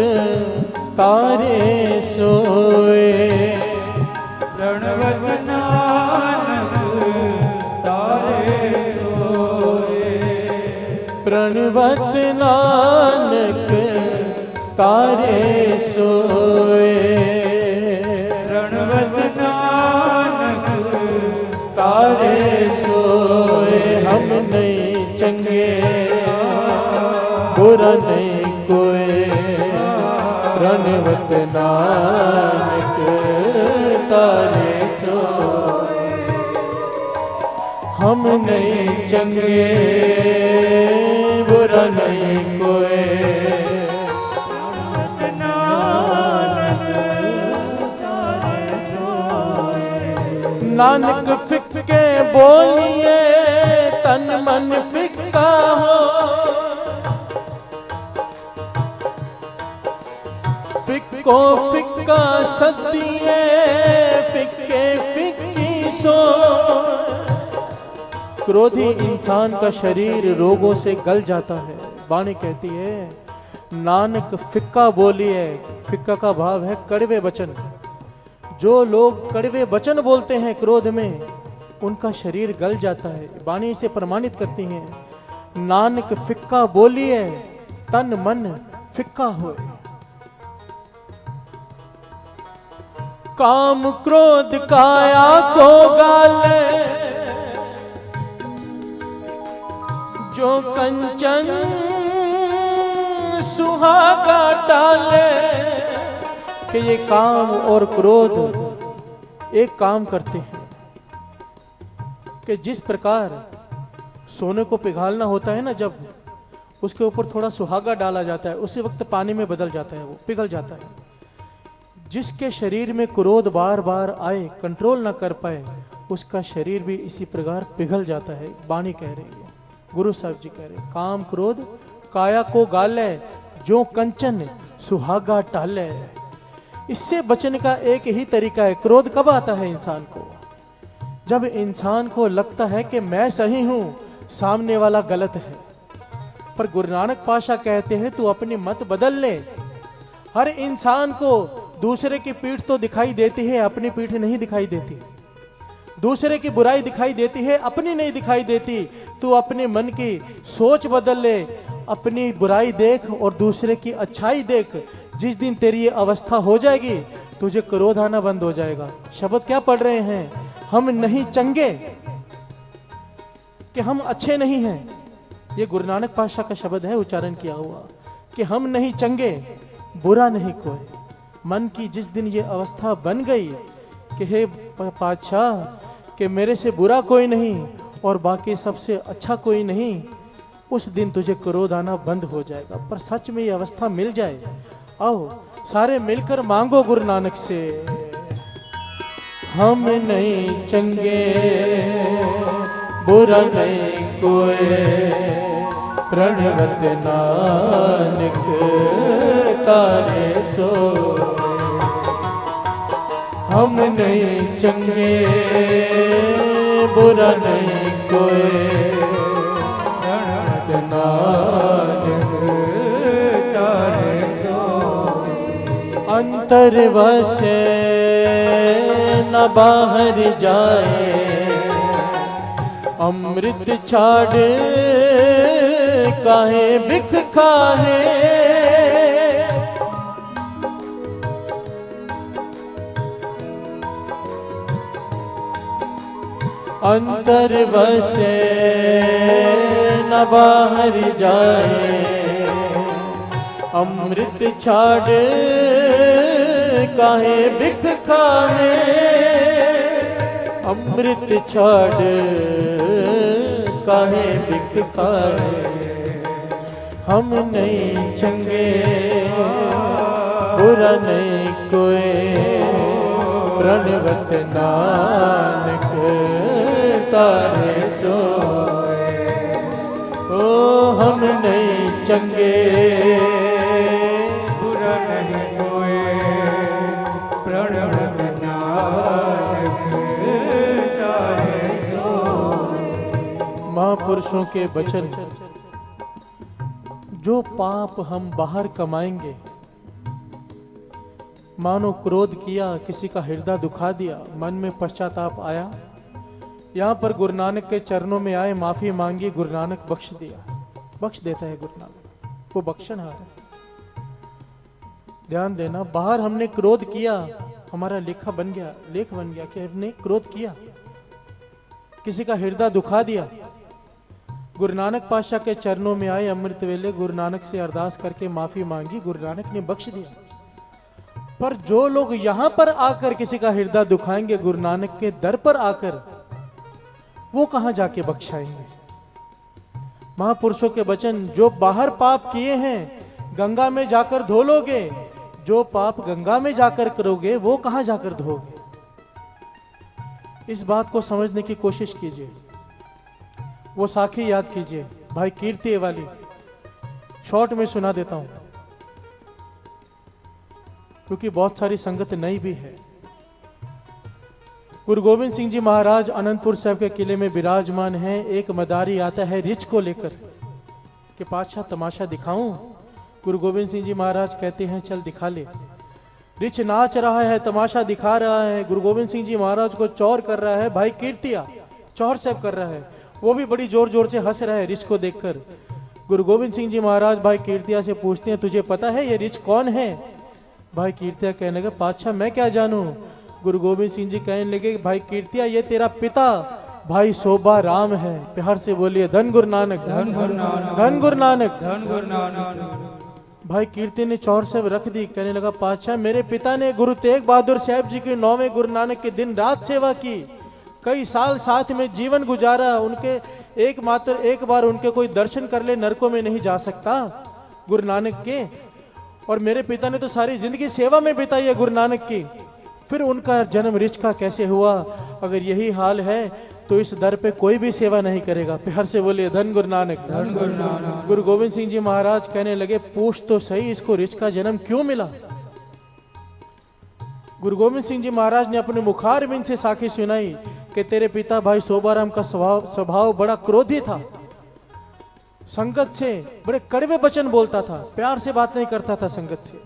तारे सोए। प्रणवत नानक तारे सोए। प्रणवत नानक तारे सोए। प्रणवत नानक तारे सोए। हम नहीं चंगे बुरा नहीं कोई, प्रणवत नानक तारे सोए। हम नहीं चंगे बुरा नहीं कोई, प्रणवत नानक तारे सोए। नानक फिक्के बोलिए तन मन फिक्का हो, फिक्को फिक्का सदिए फिक्के फिक्की सो। क्रोधी इंसान का शरीर रोगों से गल जाता है। वाणी कहती है नानक फिक्का बोलिए। फिक्का का भाव है कड़वे वचन। जो लोग कड़वे वचन बोलते हैं क्रोध में, उनका शरीर गल जाता है। वाणी इसे प्रमाणित करती है। नानक फिक्का बोलिए तन मन फिक्का होए। काम क्रोध काया को गाले, जो कंचन सुहागा टाले। कि ये काम और क्रोध एक काम करते हैं कि जिस प्रकार सोने को पिघालना होता है ना, जब उसके ऊपर थोड़ा सुहागा डाला जाता है उसी वक्त पानी में बदल जाता है, वो पिघल जाता है। जिसके शरीर में क्रोध बार बार आए, कंट्रोल ना कर पाए, उसका शरीर भी इसी प्रकार पिघल जाता है। वाणी कह रही है, गुरु साहब जी कह रहे हैं, काम क्रोध काया को गाले, जो कंचन सुहागा टाले। इससे बचने का एक ही तरीका है। क्रोध कब आता है इंसान को? जब इंसान को लगता है कि मैं सही हूं, सामने वाला गलत है। पर गुरु नानक पातशाह कहते हैं तू अपनी मत बदल ले। हर इंसान को दूसरे की पीठ तो दिखाई देती है, अपनी पीठ नहीं दिखाई देती। दूसरे की बुराई दिखाई देती है, अपनी नहीं दिखाई देती। तू अपने मन की सोच बदल ले, अपनी बुराई देख और दूसरे की अच्छाई देख। जिस दिन तेरी ये अवस्था हो जाएगी, तुझे क्रोध आना बंद हो जाएगा। शब्द क्या पढ़ रहे हैं? हम नहीं चंगे कि हम अच्छे नहीं हैं। ये गुरु नानक पातशाह का शब्द है उच्चारण किया हुआ, कि हम नहीं चंगे बुरा नहीं कोई। मन की जिस दिन ये अवस्था बन गई कि हे पातशाह कि मेरे से बुरा कोई नहीं और बाकी सबसे अच्छा कोई नहीं, उस दिन तुझे क्रोध आना बंद हो जाएगा। पर सच में ये अवस्था मिल जाए, आओ सारे मिलकर मांगो गुरु नानक से। हम नहीं चंगे बुरा नहीं कोई, प्रणवत नानक तारे सो। हम नहीं चंगे बुरा नहीं कोई, प्रणवत नानक तारे सो। अंतर वसे न बाहर जाए, अमृत छाड़ काहे बिख खाए। अंतर बसे न बाहर जाए, अमृत छाड़ काहे बिख खाए। अमृत छाड़ काहे बिख खाए। हम नहीं चंगे बुरा नहीं कोई, प्रणवत नानक तारे सोए। ओ हम नहीं चंगे बुरा नहीं कोई, प्रणवत नानक तारे सोए। महापुरुषों के वचन, जो पाप हम बाहर कमाएंगे, मानो क्रोध किया, किसी का हृदय दुखा दिया, मन में पश्चाताप आया, यहाँ पर गुरु नानक के चरणों में आए, माफी मांगी, गुरु नानक बख्श दिया। बख्श देता है गुरु नानक, वो बख्शनहार है। ध्यान देना, बाहर हमने क्रोध किया, हमारा लेखा बन गया, लेख बन गया कि हमने क्रोध किया, किसी का हृदय दुखा दिया। गुरु नानक पातशाह के चरणों में आए, अमृत वेले गुरु नानक से अरदास करके माफी मांगी, गुरु नानक ने बख्श दिया। पर जो लोग यहां पर आकर किसी का हृदय दुखाएंगे, गुरु नानक के दर पर आकर, वो कहां जाके बख्शाएंगे? महापुरुषों के वचन, जो बाहर पाप किए हैं गंगा में जाकर धो लोगे, जो पाप गंगा में जाकर करोगे वो कहां जाकर धोगे? इस बात को समझने की कोशिश कीजिए। वो साखी याद कीजिए, भाई कीर्ति वाली, शॉर्ट में सुना देता हूं क्योंकि बहुत सारी संगत नई भी है। गुरु गोविंद सिंह जी महाराज अनंतपुर साहब के किले में विराजमान हैं। एक मदारी आता है रिछ को लेकर कि पातशाह तमाशा दिखाऊं? गुरु गोविंद सिंह जी महाराज कहते हैं चल दिखा ले। रिछ नाच रहा है, तमाशा दिखा रहा है, गुरु गोविंद सिंह जी महाराज को चौर कर रहा है, भाई कीर्तिया चौर साहब कर रहा है। वो भी बड़ी जोर जोर से हंस रहा है रिछ को देखकर। गुरु गोविंद सिंह जी महाराज भाई कीर्तिया से पूछते हैं, तुझे पता है ये रिछ कौन है? भाई कीर्तिया कहने लगा, पातशाह मैं क्या जानूं। गुरु गोविंद सिंह जी कहने लगे, भाई कीर्तिया ये तेरा पिता भाई शोभा राम है। प्यार से बोलिए धन गुरु नानक, धन गुरु नानक, धन गुरु नानक, धन गुरु नानक। भाई कीर्ति ने चौर से रख दी। कहने लगा, पातशाह मेरे पिता ने गुरु तेग बहादुर साहब जी की 9वें गुरु नानक के दिन रात सेवा की, कई साल साथ में जीवन गुजारा। उनके एक बार उनके कोई दर्शन कर ले नरकों में नहीं जा सकता गुरु नानक के। और मेरे पिता ने तो सारी जिंदगी सेवा में बिताई है गुरु नानक की, फिर उनका जन्म रिछ का कैसे हुआ? अगर यही हाल है तो इस दर पे कोई भी सेवा नहीं करेगा। प्यार से बोलिए धन गुरु नानक, धन गुरु नानक। गुरु गोविंद सिंह जी महाराज कहने लगे, पूछ तो सही इसको रिछ का जन्म क्यों मिला? गुरु गोविंद सिंह जी महाराज ने अपने मुखारबिंद से साखी सुनाई कि तेरे पिता भाई शोभाराम का स्वभाव बड़ा क्रोधी था, संगत से बड़े कड़वे वचन बोलता था, प्यार से बात नहीं करता था संगत से।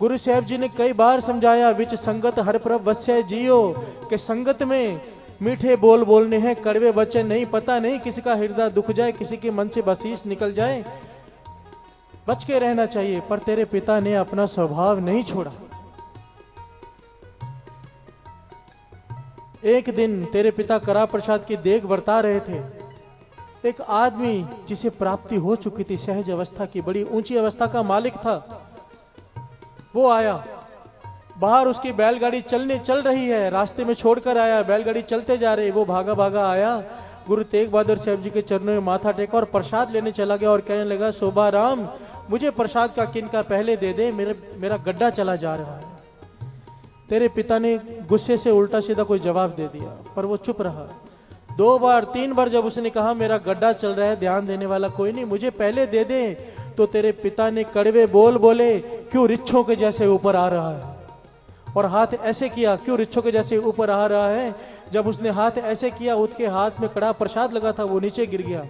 गुरु साहब जी ने कई बार समझाया, विच संगत हर प्रभ वत्स्य जियो, कि संगत में मीठे बोल बोलने हैं, कड़वे वचन नहीं। पता नहीं किसी का हृदय दुख जाए, किसी के मन से बसीस निकल जाए, बच के रहना चाहिए। पर तेरे पिता ने अपना स्वभाव नहीं छोड़ा। एक दिन तेरे पिता करा प्रसाद की देग बरता रहे थे। एक आदमी जिसे प्राप्ति हो चुकी थी, सहज अवस्था की, बड़ी ऊंची अवस्था का मालिक था, वो आया। बाहर उसकी बैलगाड़ी चल रही है, रास्ते में छोड़कर आया, बैलगाड़ी चलते जा रही, वो भागा भागा आया, गुरु तेग बहादुर साहब जी के चरणों में माथा टेका और प्रसाद लेने चला गया और कहने लगा, शोभा राम मुझे प्रसाद का किनका पहले दे दे, मेरा गड्ढा चला जा रहा है। तेरे पिता ने गुस्से से उल्टा सीधा कोई जवाब दे दिया, पर वो चुप रहा। 2 बार 3 बार जब उसने कहा मेरा गड्ढा चल रहा है, ध्यान देने वाला कोई नहीं, मुझे पहले दे दे, तो तेरे पिता ने कड़वे बोल बोले, क्यों रिच्छों के जैसे ऊपर आ रहा है? और हाथ ऐसे किया, क्यों रिच्छों के जैसे ऊपर आ रहा है? जब उसने हाथ ऐसे किया, उसके हाथ में कड़ा प्रसाद लगा था, वो नीचे गिर गया।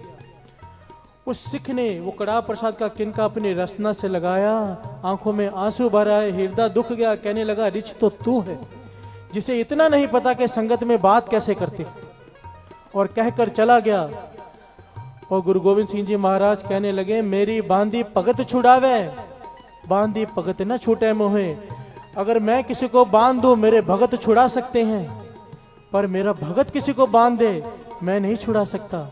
उस सिख ने वो कड़ा प्रसाद का किनका अपनी रसना से लगाया, आंखों में आंसू भर आए, हृदय दुख गया, कहने लगा, रिछ तो तू है जिसे इतना नहीं पता कि संगत में बात कैसे करते, और कहकर चला गया। और गुरु गोविंद सिंह जी महाराज कहने लगे, मेरी बांधी भगत छुड़ावे, बांधी भगत न छूटे मोहे। अगर मैं किसी को बांध दूं, मेरे भगत छुड़ा सकते हैं, पर मेरा भगत किसी को बांध दे, मैं नहीं छुड़ा सकता।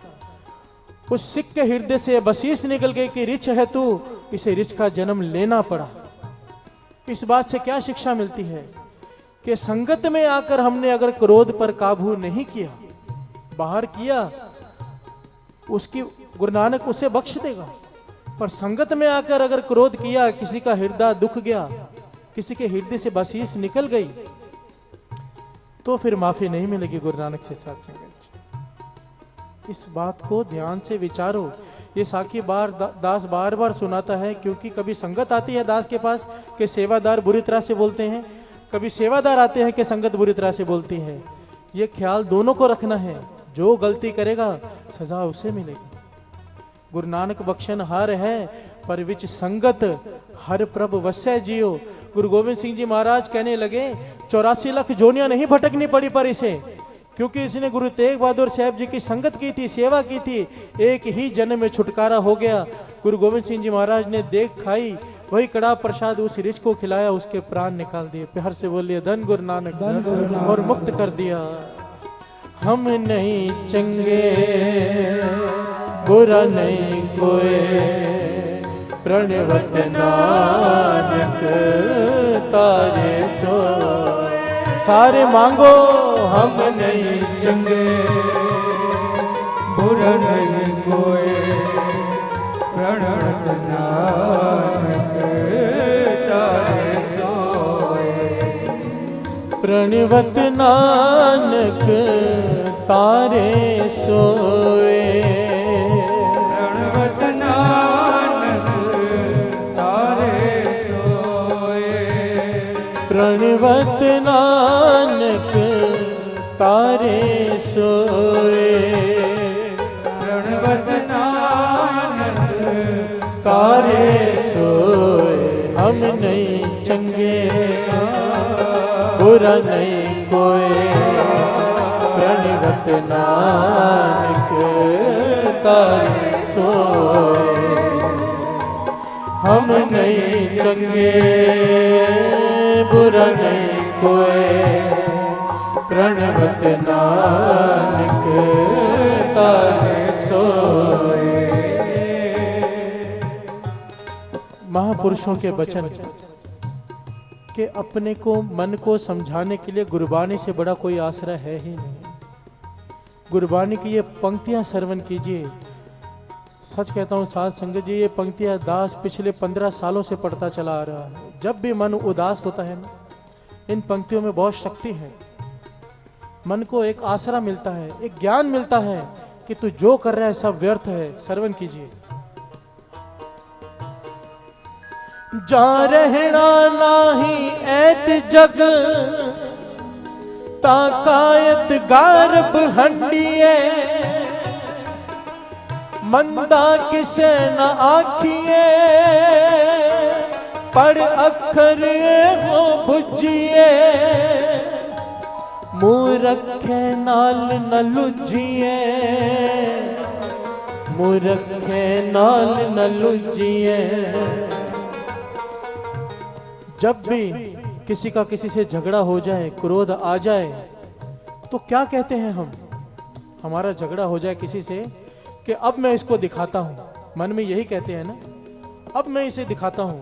उस सिख के हृदय से बसीस निकल गई कि रिछ है तू, इसे रिछ का जन्म लेना पड़ा। इस बात से क्या शिक्षा मिलती है कि संगत में आकर हमने अगर क्रोध पर काबू नहीं किया, बाहर किया, उसकी गुरु नानक उसे बख्श देगा। पर संगत में आकर अगर क्रोध किया, किसी का हृदय दुख गया, किसी के हृदय से बसीस निकल गई, तो फिर माफी नहीं मिलेगी गुरु नानक से साथ संगत। इस बात को ध्यान से विचारो। ये साखी दास बार बार सुनाता है, क्योंकि कभी संगत आती है दास के पास कि सेवादार बुरी तरह से बोलते हैं, कभी सेवादार आते हैं कि संगत बुरी तरह से बोलती है। ये ख्याल दोनों को रखना है, जो गलती करेगा सजा उसे मिलेगी। गुरु नानक बख्शन हार है, पर विच संगत हर प्रभ वस्य जियो। गुरु गोविंद सिंह जी महाराज कहने लगे, 84 लाख जोनियां नहीं भटकनी पड़ी पर इसे, क्योंकि इसने गुरु तेग बहादुर साहब जी की संगत की थी, सेवा की थी, एक ही जन्म में छुटकारा हो गया। गुरु गोविंद सिंह जी महाराज ने देख खाई, वही कड़ा प्रसाद उस रिछ को खिलाया, उसके प्राण निकाल दिए। प्यार से बोलिए धन गुरु नानक, और मुक्त कर दिया। हम नहीं चंगे बुरा नहीं कोई, प्रणवत नानक तारे सो। सारे मांगो हम नहीं चंगे बुरा नहीं कोई, प्रणवत नानक तारे सोए। प्रणवत नानक तारे सोए, प्रणवत नानक तारे सोए। प्रणवत नानक तारे सोए, प्रणवत नानक तारे सोए। हम नहीं चंगे बुरा नहीं कोई, प्रणवत नानक करे सोए। हम नहीं चंगे बुरा नहीं कोई, प्रणवत नानक तारे सोए। महापुरुषों के वचन कि अपने को मन को समझाने के लिए गुरबाणी से बड़ा कोई आश्रय है ही नहीं। गुरबाणी की ये पंक्तियां श्रवण कीजिए। सच कहता हूँ साध संगत जी, ये पंक्तियां दास पिछले 15 सालों से पढ़ता चला आ रहा है। जब भी मन उदास होता है ना, इन पंक्तियों में बहुत शक्ति है। मन को एक आसरा मिलता है, एक ज्ञान मिलता है कि तू जो कर रहा है सब व्यर्थ है। श्रवण कीजिए। जा रहना नाही ऐत जग, ताकायत गारब हंडिए। मंदा किसे न आखिए, पढ़ अखर हो बुझिए। मुँह रखे नाल न लुझिए, मुँह रखे नाल न लुझिए। जब भी किसी का किसी से झगड़ा हो जाए, क्रोध आ जाए, तो क्या कहते हैं हम? हमारा झगड़ा हो जाए किसी से कि अब मैं इसको दिखाता हूं, मन में यही कहते हैं ना, अब मैं इसे दिखाता हूं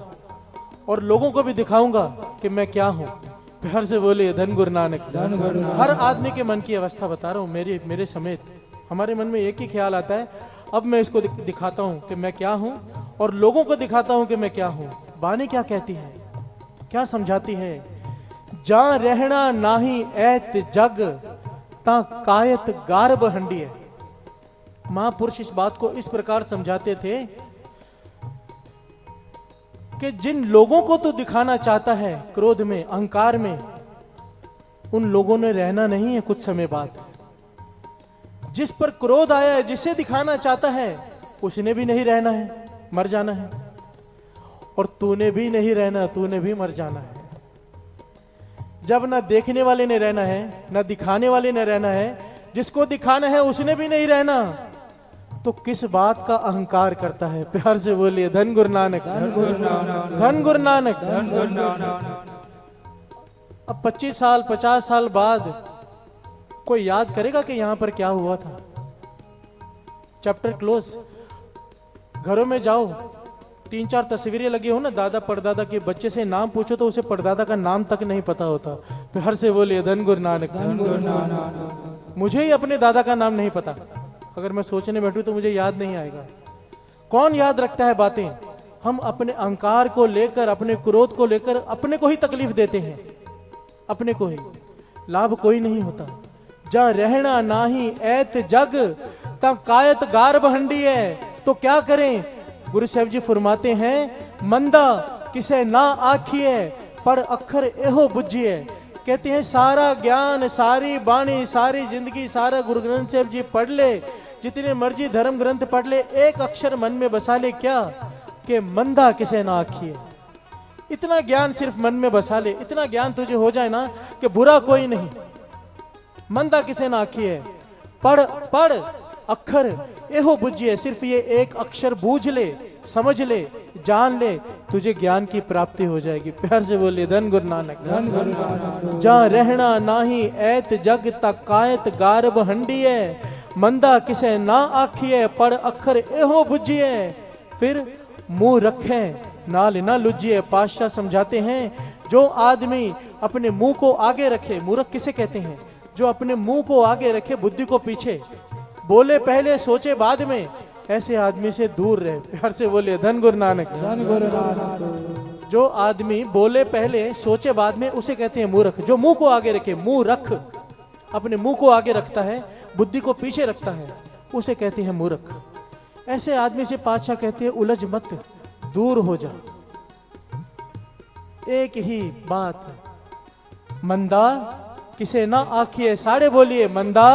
और लोगों को भी दिखाऊंगा कि मैं क्या हूं। प्यार से बोले धन गुरु नानक। हर आदमी के मन की अवस्था बता रहा हूं, मेरे समेत हमारे मन में एक ही ख्याल आता है, अब मैं इसको दिखाता हूं कि मैं क्या हूं और लोगों को दिखाता हूं कि मैं क्या हूं। वाणी क्या कहती है, क्या समझाती है? जा रहना नाही ऐत जग, ता कायत गारब हंडिए। महापुरुष इस बात को इस प्रकार समझाते थे कि जिन लोगों को तू दिखाना चाहता है क्रोध में, अहंकार में, उन लोगों ने रहना नहीं है कुछ समय बाद। जिस पर क्रोध आया है, जिसे दिखाना चाहता है, उसने भी नहीं रहना है, मर जाना है। और तूने भी नहीं रहना, तूने भी मर जाना है। जब ना देखने वाले ने रहना है, ना दिखाने वाले ने रहना है, जिसको दिखाना है उसने भी नहीं रहना, तो किस बात का अहंकार करता है? प्यार से बोलिए धन गुरु नानक, धन गुरु नानक। अब 25 साल 50 साल बाद कोई याद करेगा कि यहां पर क्या हुआ था? Chapter close. घरों में जाओ, 3-4 तस्वीरें लगी हो ना दादा परदादा के, बच्चे से नाम पूछो तो उसे परदादा का नाम तक नहीं पता होता। प्यार से बोलिए धन गुरु नानक। मुझे ही अपने दादा का नाम नहीं पता, अगर मैं सोचने बैठूं तो मुझे याद नहीं आएगा। कौन याद रखता है बातें? हम अपने अहंकार को लेकर, अपने क्रोध को लेकर अपने को ही तकलीफ देते हैं, अपने को ही। लाभ कोई नहीं होता। जा रहना नाही ऐत जग, ता कायत गारब हंडी है। तो क्या करें? गुरु साहब जी फरमाते हैं, मंदा किसे ना आखिए, पढ़ अखर एहो बुझिए। कहते हैं सारा ज्ञान, सारी बाणी, सारी जिंदगी, सारा गुरु ग्रंथ साहब जी पढ़ ले, जितने मर्जी धर्म ग्रंथ पढ़ ले, एक अक्षर मन में बसा ले, क्या? कि मंदा किसे ना आखिए। इतना ज्ञान सिर्फ मन में बसा ले, इतना ज्ञान तुझे हो जाए ना कि बुरा कोई नहीं, मंदा किसे ना आखिए। पढ़ पढ़ अक्षर एहो बुझिए, सिर्फ ये एक अक्षर बूझ ले, समझ ले, जान ले, तुझे ज्ञान की प्राप्ति हो जाएगी। प्यार से बोलिए धन गुरु नानक। जा रहना नाही ऐत जग, ता कायत गारब हंडिए। मंदा किसे ना आखिए, पढ़ अक्षर एहो बुझिए। फिर मुंह रखे नाल ना लुझिए। पातशाह समझाते हैं, जो आदमी अपने मुंह को आगे रखे, मूर्ख किसे कहते हैं? जो अपने मुंह को आगे रखे, बुद्धि को पीछे, बोले पहले सोचे बाद में, ऐसे आदमी से दूर रहे। प्यार से बोलिए धन गुरु नानक। जो आदमी बोले पहले सोचे बाद में, उसे कहते हैं मूर्ख। जो मुंह को आगे रखे, मुंह रख, अपने मुंह को आगे रखता है, बुद्धि को पीछे रखता है, उसे कहते हैं मूर्ख। ऐसे आदमी से पातशाह कहते हैं उलझ मत, दूर हो जा। एक ही बात, मंदा किसे ना आखिए। सारे बोलिए मंदा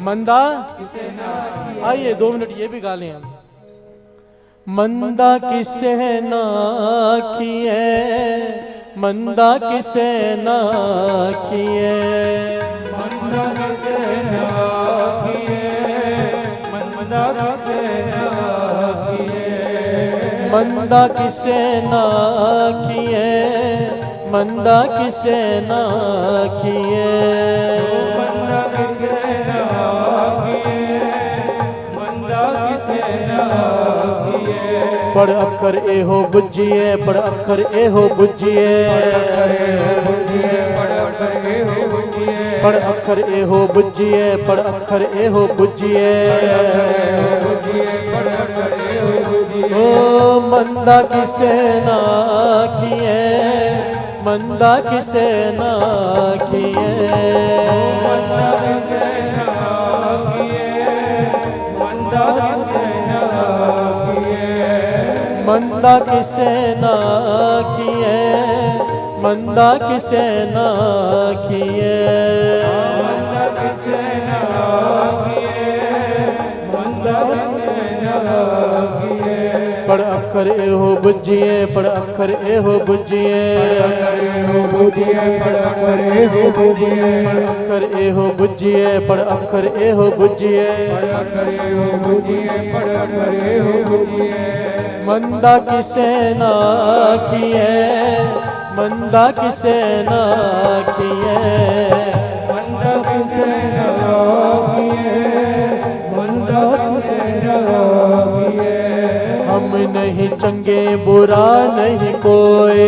मंदा। आइए 2 मिनट ये भी गा लें हम। मंदा किसे ना आखिए, मंदा किसे ना आखिए, मंदा किसे ना आखिए, मंदा किसे ना किए, मंदा किसे ना किए, मंदा किसे ना किए, मंदा किसे ना किए। पढ़ अखर एहो बुझिए, पढ़ अखर एहो बुझिए, पढ़ अखर एहो बुझिए, पढ़ अखर एहो बुझिए। ओ मंदा किसे ना किए, मंदा किसे ना किए, मंदा किसे ना किए, मंदा किसे ना किए। मंदा किसे ना किए, मंदा किसे ना किए, मंदा किसे ना किए, मंदा किसे ना किए। पढ़ अखर एहो बुझिए, पढ़ अखर एहो बुझिए, पढ़ अखर एहो बुझिए, पढ़ अखर एहो बुझिए, पढ़ अखर एहो बुझिए, पढ़ अखर एहो बुझिए, पढ़ अखर एहो बुझिए। मंदा किसे ना किए, मंदा किसे ना किए, मंदा किसे ना किए, मंदा किसे ना किए। हम नहीं चंगे बुरा नहीं कोई,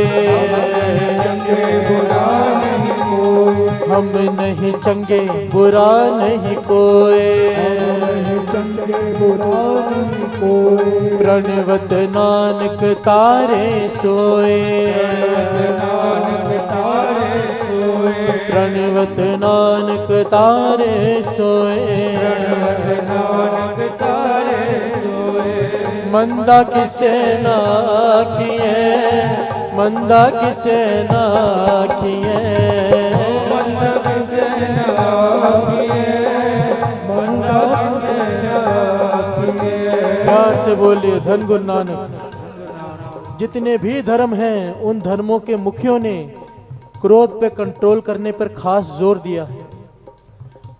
चंगे बुरा नहीं कोई, हम नहीं चंगे बुरा नहीं कोई, चंगे बुरा नहीं कोई। प्रणवत नानक तारे सोए, नानक तारे सोए, प्रणवत नानक तारे सोए, नानक तारे सोए। मंदा किसे ना किए, मंदा किसे ना किए, मंदा किसे ना किए, मंदा किसे ना किए। प्यार से बोलिए धन गुरु नानक। जितने भी धर्म हैं उन धर्मों के मुखियों ने क्रोध पे कंट्रोल करने पर खास जोर दिया है।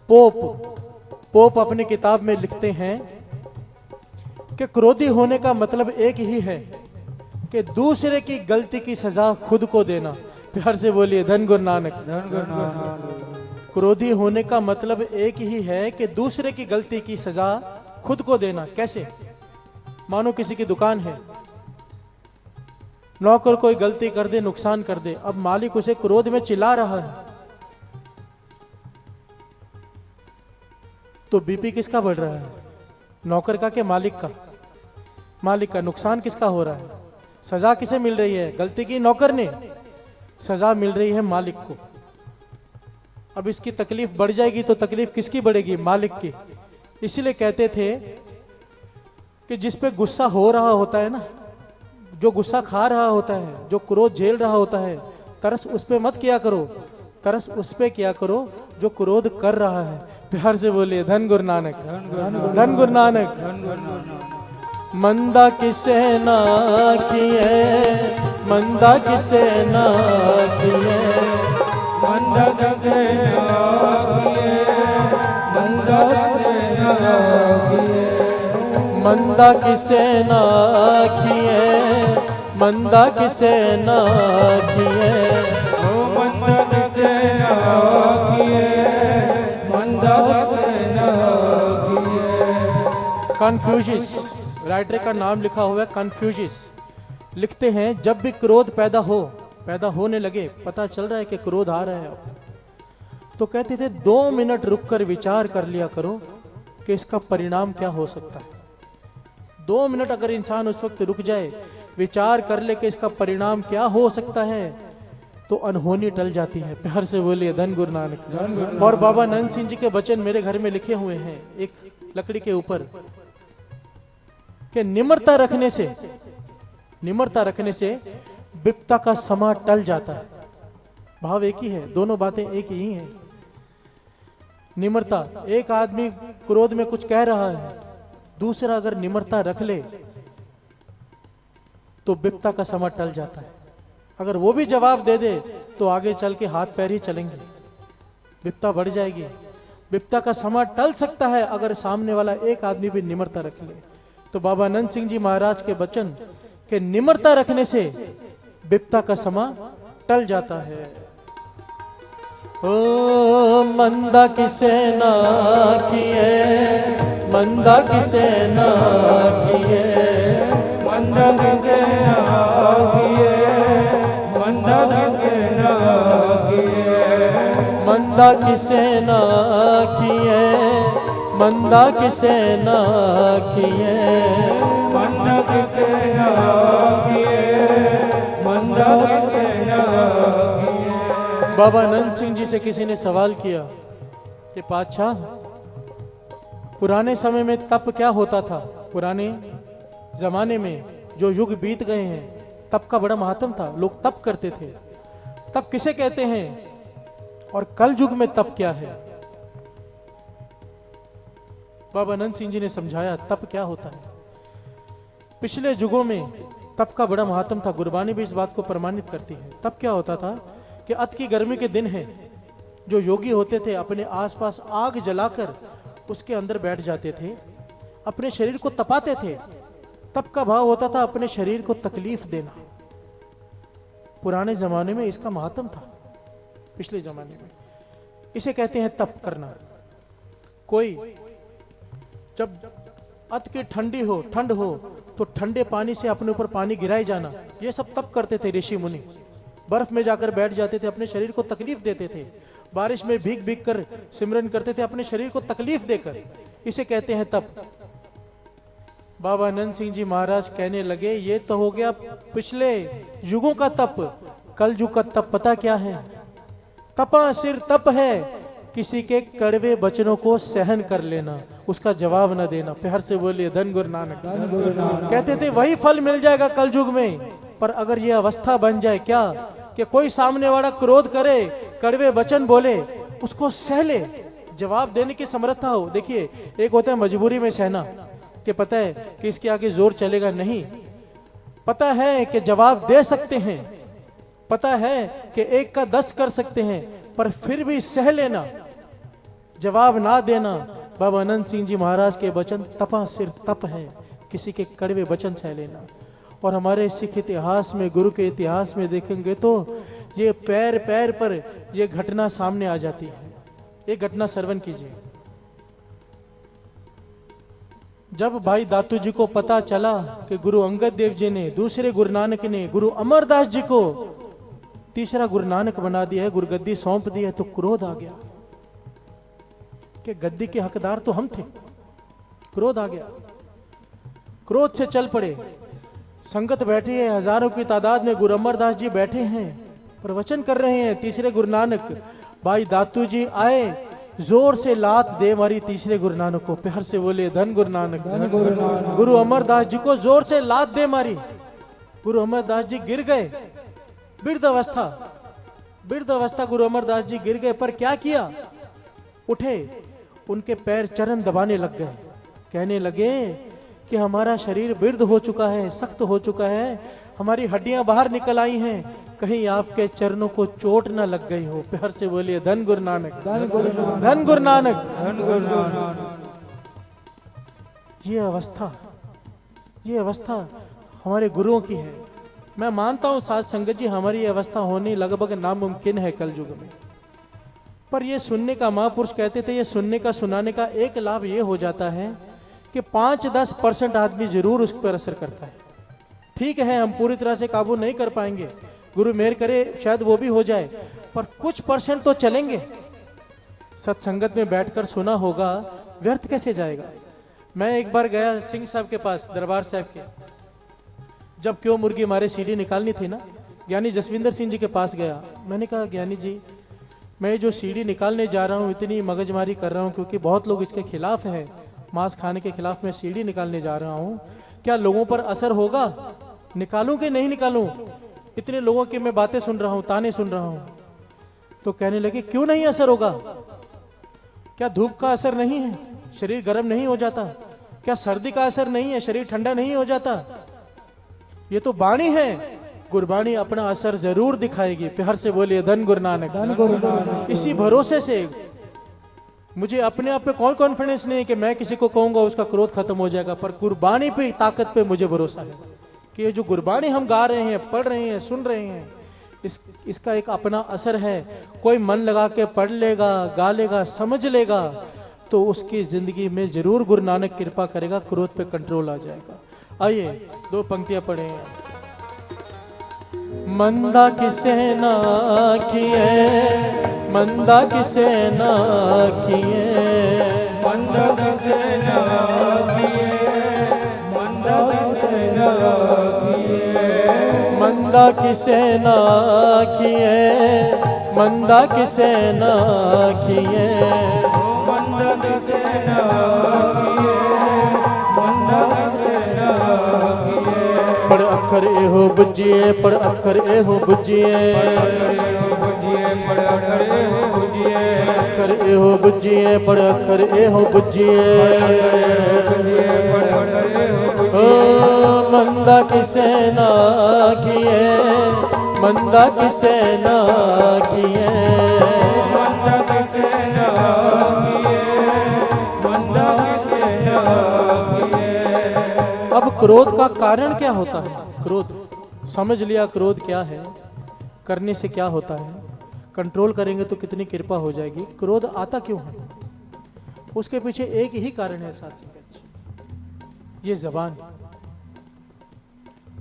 पोप अपनी किताब में लिखते हैं कि क्रोधी होने का मतलब एक ही है कि दूसरे की गलती की सजा खुद को देना। प्यार से बोलिए धन गुरु नानक। क्रोधी होने का मतलब एक ही है कि दूसरे की गलती की सजा खुद को देना। कैसे? मानो किसी की दुकान है, नौकर कोई गलती कर दे, नुकसान कर दे, अब मालिक उसे क्रोध में चिल्ला रहा है, तो बीपी किसका बढ़ रहा है? नौकर का कि मालिक का? मालिक का। नुकसान किसका हो रहा है? सजा किसे मिल रही है? गलती की नौकर ने, सजा मिल रही है मालिक को। अब इसकी तकलीफ बढ़ जाएगी तो तकलीफ किसकी बढ़ेगी? मालिक की। इसीलिए कहते थे कि जिस पे गुस्सा हो रहा होता है ना, जो गुस्सा खा रहा होता है, जो क्रोध झेल रहा होता है, तरस उस पे मत किया करो, तरस उस पे किया करो जो क्रोध कर रहा है। प्यार से बोलिए धन गुरु नानक, धन गुरु नानक। मंदा किसे ना किए, मंदा किसे ना किए, मंदा किसे ना किए, मंदा किसे ना किए। मंदा किसे ना किए, मंदा किसे ना किए, मंदा किसे ना किए, मंदा किसे ना किए। कन्फ्यूजियस राइटर का नाम लिखा हुआ है, कन्फ्यूजियस। लिखते हैं जब भी क्रोध पैदा होने लगे, पता चल रहा है कि क्रोध आ रहा है अब, तो कहते थे 2 मिनट रुककर विचार कर लिया करो कि इसका परिणाम क्या हो सकता है। 2 मिनट अगर इंसान उस वक्त रुक जाए, विचार कर ले कि इसका परिणाम क्या हो सकता है, तो अनहोनी टल जाती है। प्यार से बोलिए धन गुरु नानक। और बाबा नंद सिंह जी के वचन मेरे घर में लिखे हुए हैं एक लकड़ी के ऊपर, कि निम्रता रखने से विपत्ता का समा टल जाता है। भाव एक ही है, दोनों बातें एक ही हैं। निम्रता, एक आदमी क्रोध में कुछ कह रहा है, दूसरा अगर निम्रता रख ले तो विपत्ता का समा टल जाता है। अगर वो भी जवाब दे दे तो आगे चल के हाथ पैर ही चलेंगे, विपत्ता बढ़ जाएगी। विपदा का समा टल सकता है अगर सामने वाला एक आदमी भी निम्रता रख ले। तो बाबा अनंत सिंह जी महाराज के वचन के निम्रता रखने से विपदा का समा टल जाता है। ओ मंदा की सेना किए, मंदा की सेना किए, मंदा की सेना किए, मंदा की सेना किए, मंदा की सेना किए, मंदा की सेना किए, मंदा की सेना किए, मंदा की सेना किए। बाबा अनंत सिंह जी से किसी ने सवाल किया कि पातशाह, पुराने समय में तप क्या होता था? पुराने जमाने में जो युग बीत गए हैं, तप का बड़ा महत्व था, लोग तप करते थे। तप किसे कहते हैं और कल युग में तप क्या है? बाबा अनंत सिंह जी ने समझाया तप क्या होता है। पिछले युगों में तप का बड़ा महत्व था। गुरबानी भी इस बात को प्रमाणित करती है। तप क्या होता था कि अत की गर्मी के दिन है, जो योगी होते थे अपने आसपास आग जलाकर उसके अंदर बैठ जाते थे, अपने शरीर को तपाते थे। तप का भाव होता था अपने शरीर को तकलीफ देना। पुराने जमाने में इसका महत्व था, पिछले जमाने में। इसे कहते हैं तप करना। कोई जब अत की ठंड हो तो ठंडे पानी से अपने ऊपर पानी गिराए जाना, ये सब तप करते थे ऋषि मुनि। बर्फ में जाकर बैठ जाते थे, अपने शरीर को तकलीफ देते थे। बारिश में भीग भीग कर सिमरन करते थे, अपने शरीर को तकलीफ देकर। इसे कहते हैं तप। बाबा अनंत सिंह जी महाराज कहने लगे, ये तो हो गया पिछले युगों का तप। कल युग का तप पता क्या है? तपा सिर तप है, किसी के कड़वे वचनों को सहन कर लेना, उसका जवाब न देना। प्यार से बोलिए धन गुरु नानक। कहते थे वही फल मिल जाएगा कल युग में। पर अगर ये अवस्था बन जाए क्या कि कोई सामने वाला क्रोध करे, कड़वे वचन बोले, उसको सह ले, जवाब देने की समर्था हो। देखिए, एक होता है मजबूरी में सहना, कि पता है कि इसके आगे जोर चलेगा नहीं, पता है कि जवाब दे सकते हैं, पता है कि 1 का 10 कर सकते हैं, पर फिर भी सह लेना, जवाब ना देना। बाबा अनंत सिंह जी महाराज के वचन तपा सिर तप है, किसी के कड़वे वचन सह लेना। और हमारे सिख इतिहास में, गुरु के इतिहास में देखेंगे तो ये पैर पैर पर ये घटना सामने आ जाती है। एक घटना श्रवण कीजिए। जब भाई दातू जी को पता चला कि गुरु अंगद देव जी ने, दूसरे गुरु नानक ने गुरु अमरदास जी को तीसरा गुरु नानक बना दिया है, गुरुगद्दी सौंप दी है, तो क्रोध आ गया कि गद्दी के हकदार तो हम थे। क्रोध आ गया, क्रोध से चल पड़े। संगत बैठी है, हजारों की तादाद में गुरु अमरदास जी बैठे हैं, प्रवचन कर रहे हैं। तीसरे गुरु नानक भाई दातू जी आए, जोर से लात दे मारी तीसरे गुरु नानक को। प्यार से बोले धन गुरु नानक। गुरु अमरदास जी को जोर से लात दे मारी। गुरु अमरदास जी गिर गए, वृद्ध अवस्था गुरु अमरदास जी गिर गए। पर क्या किया? उठे, उनके पैर चरण दबाने लग गए, कहने लगे कि हमारा शरीर वृद्ध हो चुका है, सख्त हो चुका है, हमारी हड्डियां बाहर निकल आई हैं, कहीं आपके चरणों को चोट न लग गई हो। प्यार से बोलिए धन गुरु नानक, धन गुरु नानक। ये अवस्था हमारे गुरुओं की है। मैं मानता हूं साथ संगत जी, हमारी अवस्था होनी लगभग नामुमकिन है कल युग में। पर ये सुनने का, महापुरुष कहते थे, ये सुनने का, सुनाने का एक लाभ ये हो जाता है कि 5-10% आदमी जरूर उस पर असर करता है। ठीक है, हम पूरी तरह से काबू नहीं कर पाएंगे, गुरु मेहर करे शायद वो भी हो जाए, पर कुछ % तो चलेंगे। सत्संगत में बैठकर सुना होगा, व्यर्थ कैसे जाएगा। मैं एक बार गया सिंह साहब के पास, दरबार साहब के, जब क्यों मुर्गी मारे सीढ़ी निकालनी थी ना, ज्ञानी जसविंदर सिंह जी के पास गया। मैंने कहा, ज्ञानी जी, मैं जो सीढ़ी निकालने जा रहा हूँ, इतनी मगजमारी कर रहा हूँ क्योंकि बहुत लोग इसके खिलाफ हैं, मांस खाने के खिलाफ मैं सीढ़ी निकालने जा रहा हूँ, क्या लोगों पर असर होगा? निकालूं कि नहीं निकालूं? इतने लोगों की मैं बातें सुन रहा हूं, ताने सुन रहा हूं। तो कहने लगे, क्यों नहीं असर होगा? क्या धूप का असर नहीं है, शरीर गर्म नहीं हो जाता? क्या सर्दी का असर नहीं है, शरीर ठंडा नहीं हो जाता? ये तो वाणी है, गुरबाणी अपना असर जरूर दिखाएगी। प्यार से बोलिए धन गुरु नानक। इसी भरोसे से मुझे अपने आप पे कौन कॉन्फिडेंस नहीं है कि मैं किसी को कहूंगा उसका क्रोध खत्म हो जाएगा, पर गुरबानी पे ताकत पे मुझे भरोसा है कि ये जो गुरबानी हम गा रहे हैं, पढ़ रहे हैं, सुन रहे हैं, इसका एक अपना असर है। कोई मन लगा के पढ़ लेगा, गा लेगा, समझ लेगा तो उसकी जिंदगी में जरूर गुरु नानक कृपा करेगा, क्रोध पे कंट्रोल आ जाएगा। आइए 2 पंक्तियां पढ़े हैं। मंदा किसे ना किए, मंदा किसे ना किए, मंदा किसे ना किए, मंदा किसे ना किए, मंदा किसे ना किए, मंदा किसे ना किए, मंदा किसे ना किए, मंदा किसे ना किए। पढ़ अखर एहो बुझिए, पढ़ अखर एहो बुझिए, पढ़ अखर एहो बुझिए, अखर एहो बुझिए, पढ़ अखर एहो बुझिए, ओ मंदा किसे ना किए, मंदा किसे ना किए, मंदा किसे ना किए, मंदा किसे ना किए। अब क्रोध का कारण क्या होता है? क्रोध समझ लिया, क्रोध क्या है, करने से क्या होता है, कंट्रोल करेंगे तो कितनी कृपा हो जाएगी। क्रोध आता क्यों है? उसके पीछे एक ही कारण है साथ ही, ये जबान।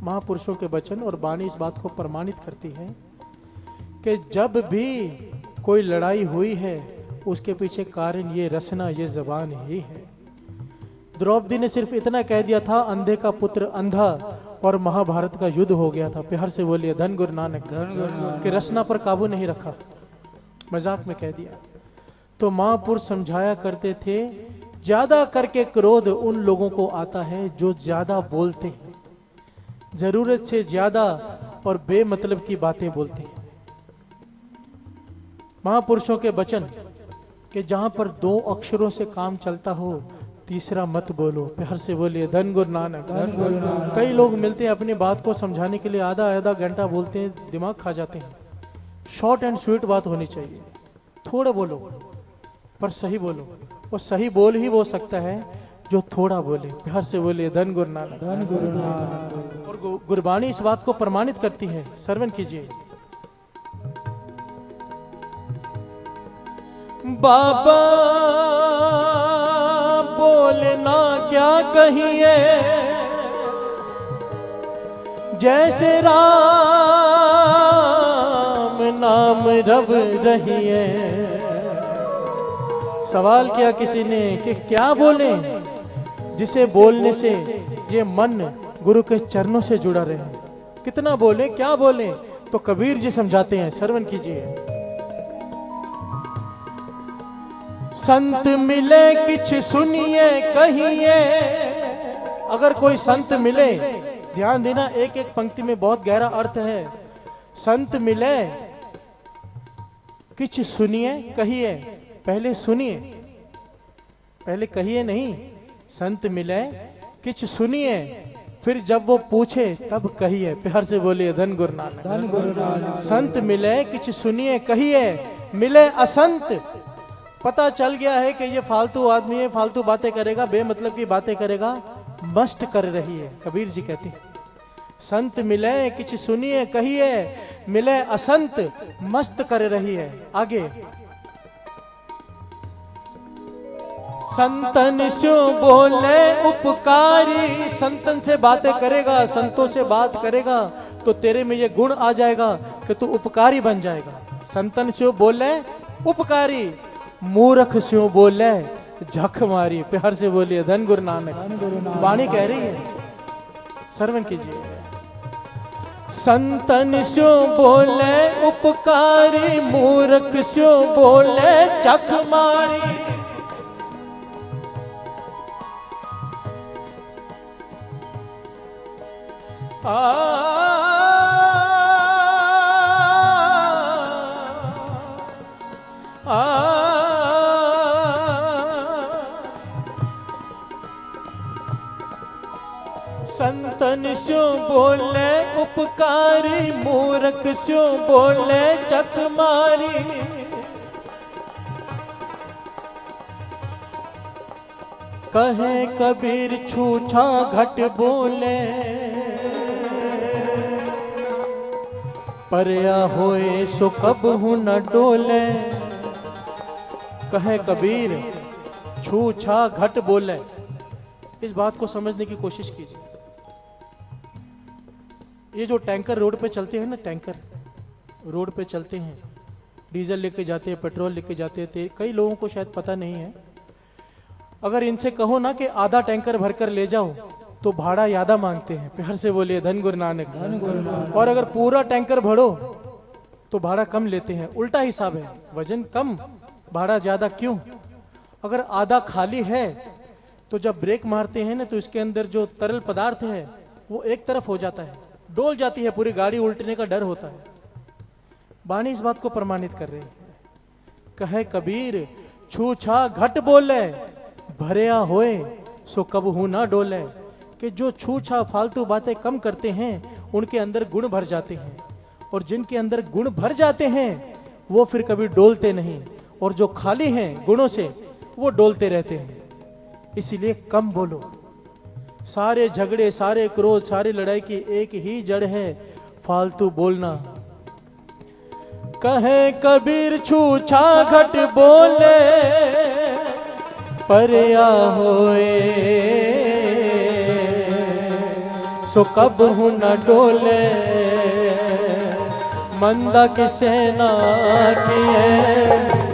महापुरुषों के वचन और वाणी इस बात को प्रमाणित करती है कि जब भी कोई लड़ाई हुई है उसके पीछे कारण ये रसना, ये जबान ही है। द्रौपदी ने सिर्फ इतना कह दिया था, अंधे का पुत्र अंधा, और महाभारत का युद्ध हो गया था। प्यार से बोलिए धन गुरु नानक। कि रसना पर काबू नहीं रखा, मजाक में कह दिया। तो महापुरुष समझाया करते थे, ज्यादा करके क्रोध उन लोगों को आता है जो ज्यादा बोलते हैं, जरूरत से ज्यादा और बेमतलब की बातें बोलते हैं। महापुरुषों के वचन कि जहां पर 2 अक्षरों से काम चलता हो, तीसरा मत बोलो। प्यार से बोलिए धन गुरु नानक। कई लोग मिलते हैं अपनी बात को समझाने के लिए आधा आधा घंटा बोलते हैं, दिमाग खा जाते हैं। शॉर्ट एंड स्वीट बात होनी चाहिए, थोड़ा बोलो पर सही बोलो, और सही बोल ही वो सकता है जो थोड़ा बोले। प्यार से बोलिए धन गुरु नानक। और गुरबाणी इस बात को प्रमाणित करती है, श्रवण कीजिए। बाबा बोलना क्या कहिए, जैसे राम नाम रव रहिए। सवाल किया किसी ने कि क्या बोले जिसे बोलने से ये मन गुरु के चरणों से जुड़ा रहे। कितना बोले, क्या बोले? तो कबीर जी समझाते हैं, श्रवण कीजिए। संत मिले किछ सुनिए कहिए। अगर कोई संत मिले, ध्यान देना, एक एक पंक्ति में बहुत गहरा अर्थ है। संत मिले किछ सुनिए कहिए। पहले सुनिए, पहले कहिए नहीं। संत मिले किछ सुनिए, फिर जब वो पूछे तब कहिए। प्यार से बोलिए धन गुरु नानक। संत मिले किछ सुनिए कहिए, मिले असंत। पता चल गया है कि ये फालतू आदमी है, फालतू बातें करेगा, बेमतलब की बातें करेगा, मस्त कर रही है। कबीर जी कहते हैं, संत मिले किछ सुनिए कहिए, मिले असंत मस्त कर रही है। आगे, संतन स्यो बोले उपकारी। संतन से बातें करेगा, संतों से बात करेगा तो तेरे में ये गुण आ जाएगा कि तू उपकारी बन जाएगा। संतन स्यो बोले उपकारी, मूर्ख स्यो बोले झक मारी। प्यार से बोलिए धन गुरु नानक। वाणी कह रही है, श्रवण कीजिए। संतन स्यो बोले उपकारी, मूर्ख स्यो बोले झक मारी। संतन स्यो बोले उपकारी, मूर्ख स्यो बोले चक मारी। कहे कबीर छूछा घट बोले, परया होए सो कब हूं न डोले। कहे कबीर छूछा घट बोले, इस बात को समझने की कोशिश कीजिए। ये जो टैंकर रोड पे चलते हैं ना, टैंकर रोड पे चलते हैं, डीजल लेके जाते हैं, पेट्रोल लेके जाते हैं, कई लोगों को शायद पता नहीं है। अगर इनसे कहो ना कि आधा टैंकर भरकर ले जाओ तो भाड़ा ज्यादा मांगते हैं। प्यार से बोलिए धन गुरु नानक। और अगर पूरा टैंकर भरो तो भाड़ा कम लेते हैं। उल्टा हिसाब है, वजन कम भाड़ा ज्यादा। क्यों? अगर आधा खाली है तो जब ब्रेक मारते हैं ना तो इसके अंदर जो तरल पदार्थ है वो एक तरफ हो जाता है, डोल जाती है पूरी गाड़ी, उल्टने का डर होता है। बानी इस बात को प्रमाणित कर रहे हैं। कहे कबीर छूछा घट बोले, भरया होए सो कब हूं ना डोले। कि जो छूछा फालतू बातें कम करते हैं उनके अंदर गुण भर जाते हैं, और जिनके अंदर गुण भर जाते हैं वो फिर कभी डोलते नहीं, और जो खाली हैं गुणों से वो डोलते रहते हैं। इसीलिए कम बोलो। सारे झगड़े, सारे क्रोध, सारी लड़ाई की एक ही जड़ है, फालतू बोलना। कहे कबीर छूछा घट बोले, परया होए सो कब हूं न डोले। मंदा की सेना किए,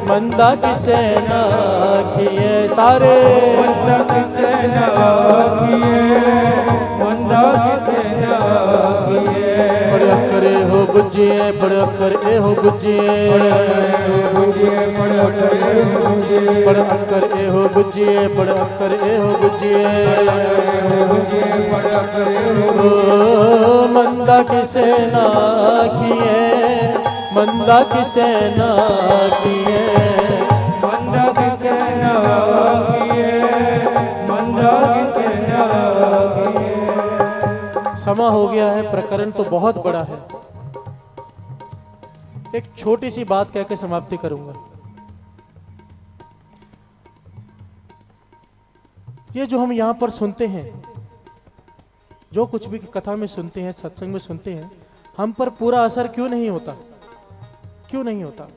मंदा की सेना किए, सारे मंदा की सेना किए, मंदा की सेना किए। बड़े अक्कर ए हो गुजिए, बड़े अक्कर ए हो गुजिए, बड़े अक्कर ए हो गुजिए, बड़े अक्कर ए हो गुजिए। मंदा की सेना किए, मंदा की सेना किए, मंदा की सेना किए, मंदा की सेना किए। समा हो गया है, प्रकरण तो बहुत बड़ा है। एक छोटी सी बात कहकर समाप्ति करूंगा। ये जो हम यहां पर सुनते हैं, जो कुछ भी कथा में सुनते हैं, सत्संग में सुनते हैं, हम पर पूरा असर क्यों नहीं होता? क्यों नहीं होता?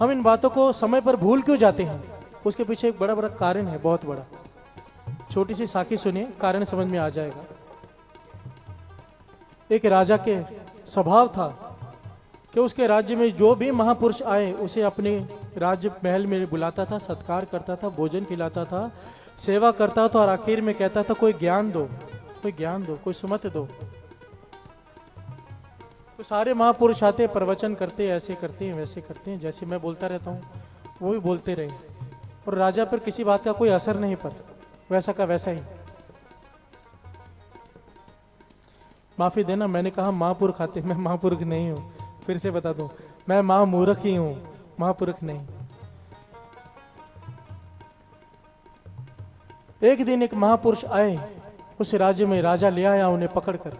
हम इन बातों को समय पर भूल क्यों जाते हैं? उसके पीछे एक बड़ा बड़ा कारण है, बहुत बड़ा। छोटी सी साखी सुनिए, कारण समझ में आ जाएगा। एक राजा के स्वभाव था कि उसके राज्य में जो भी महापुरुष आए उसे अपने राज्य महल में बुलाता था, सत्कार करता था, भोजन खिलाता था, सेवा करता था, और आखिर में कहता था कोई ज्ञान दो, कोई ज्ञान दो, कोई सुमत दो। तो सारे महापुरुष आते, प्रवचन करते, ऐसे करते हैं, वैसे करते हैं, जैसे मैं बोलता रहता हूँ वो भी बोलते रहे, और राजा पर किसी बात का कोई असर नहीं पड़ा, वैसा का वैसा ही। माफी देना, मैंने कहा महापुरुष आते, मैं महापुरुष नहीं हूं। फिर से बता दूं, मैं महामूर्ख ही हूं, महापुरुष नहीं। एक दिन एक महापुरुष आए उस राज्य में, राजा ले आया उन्हें पकड़कर,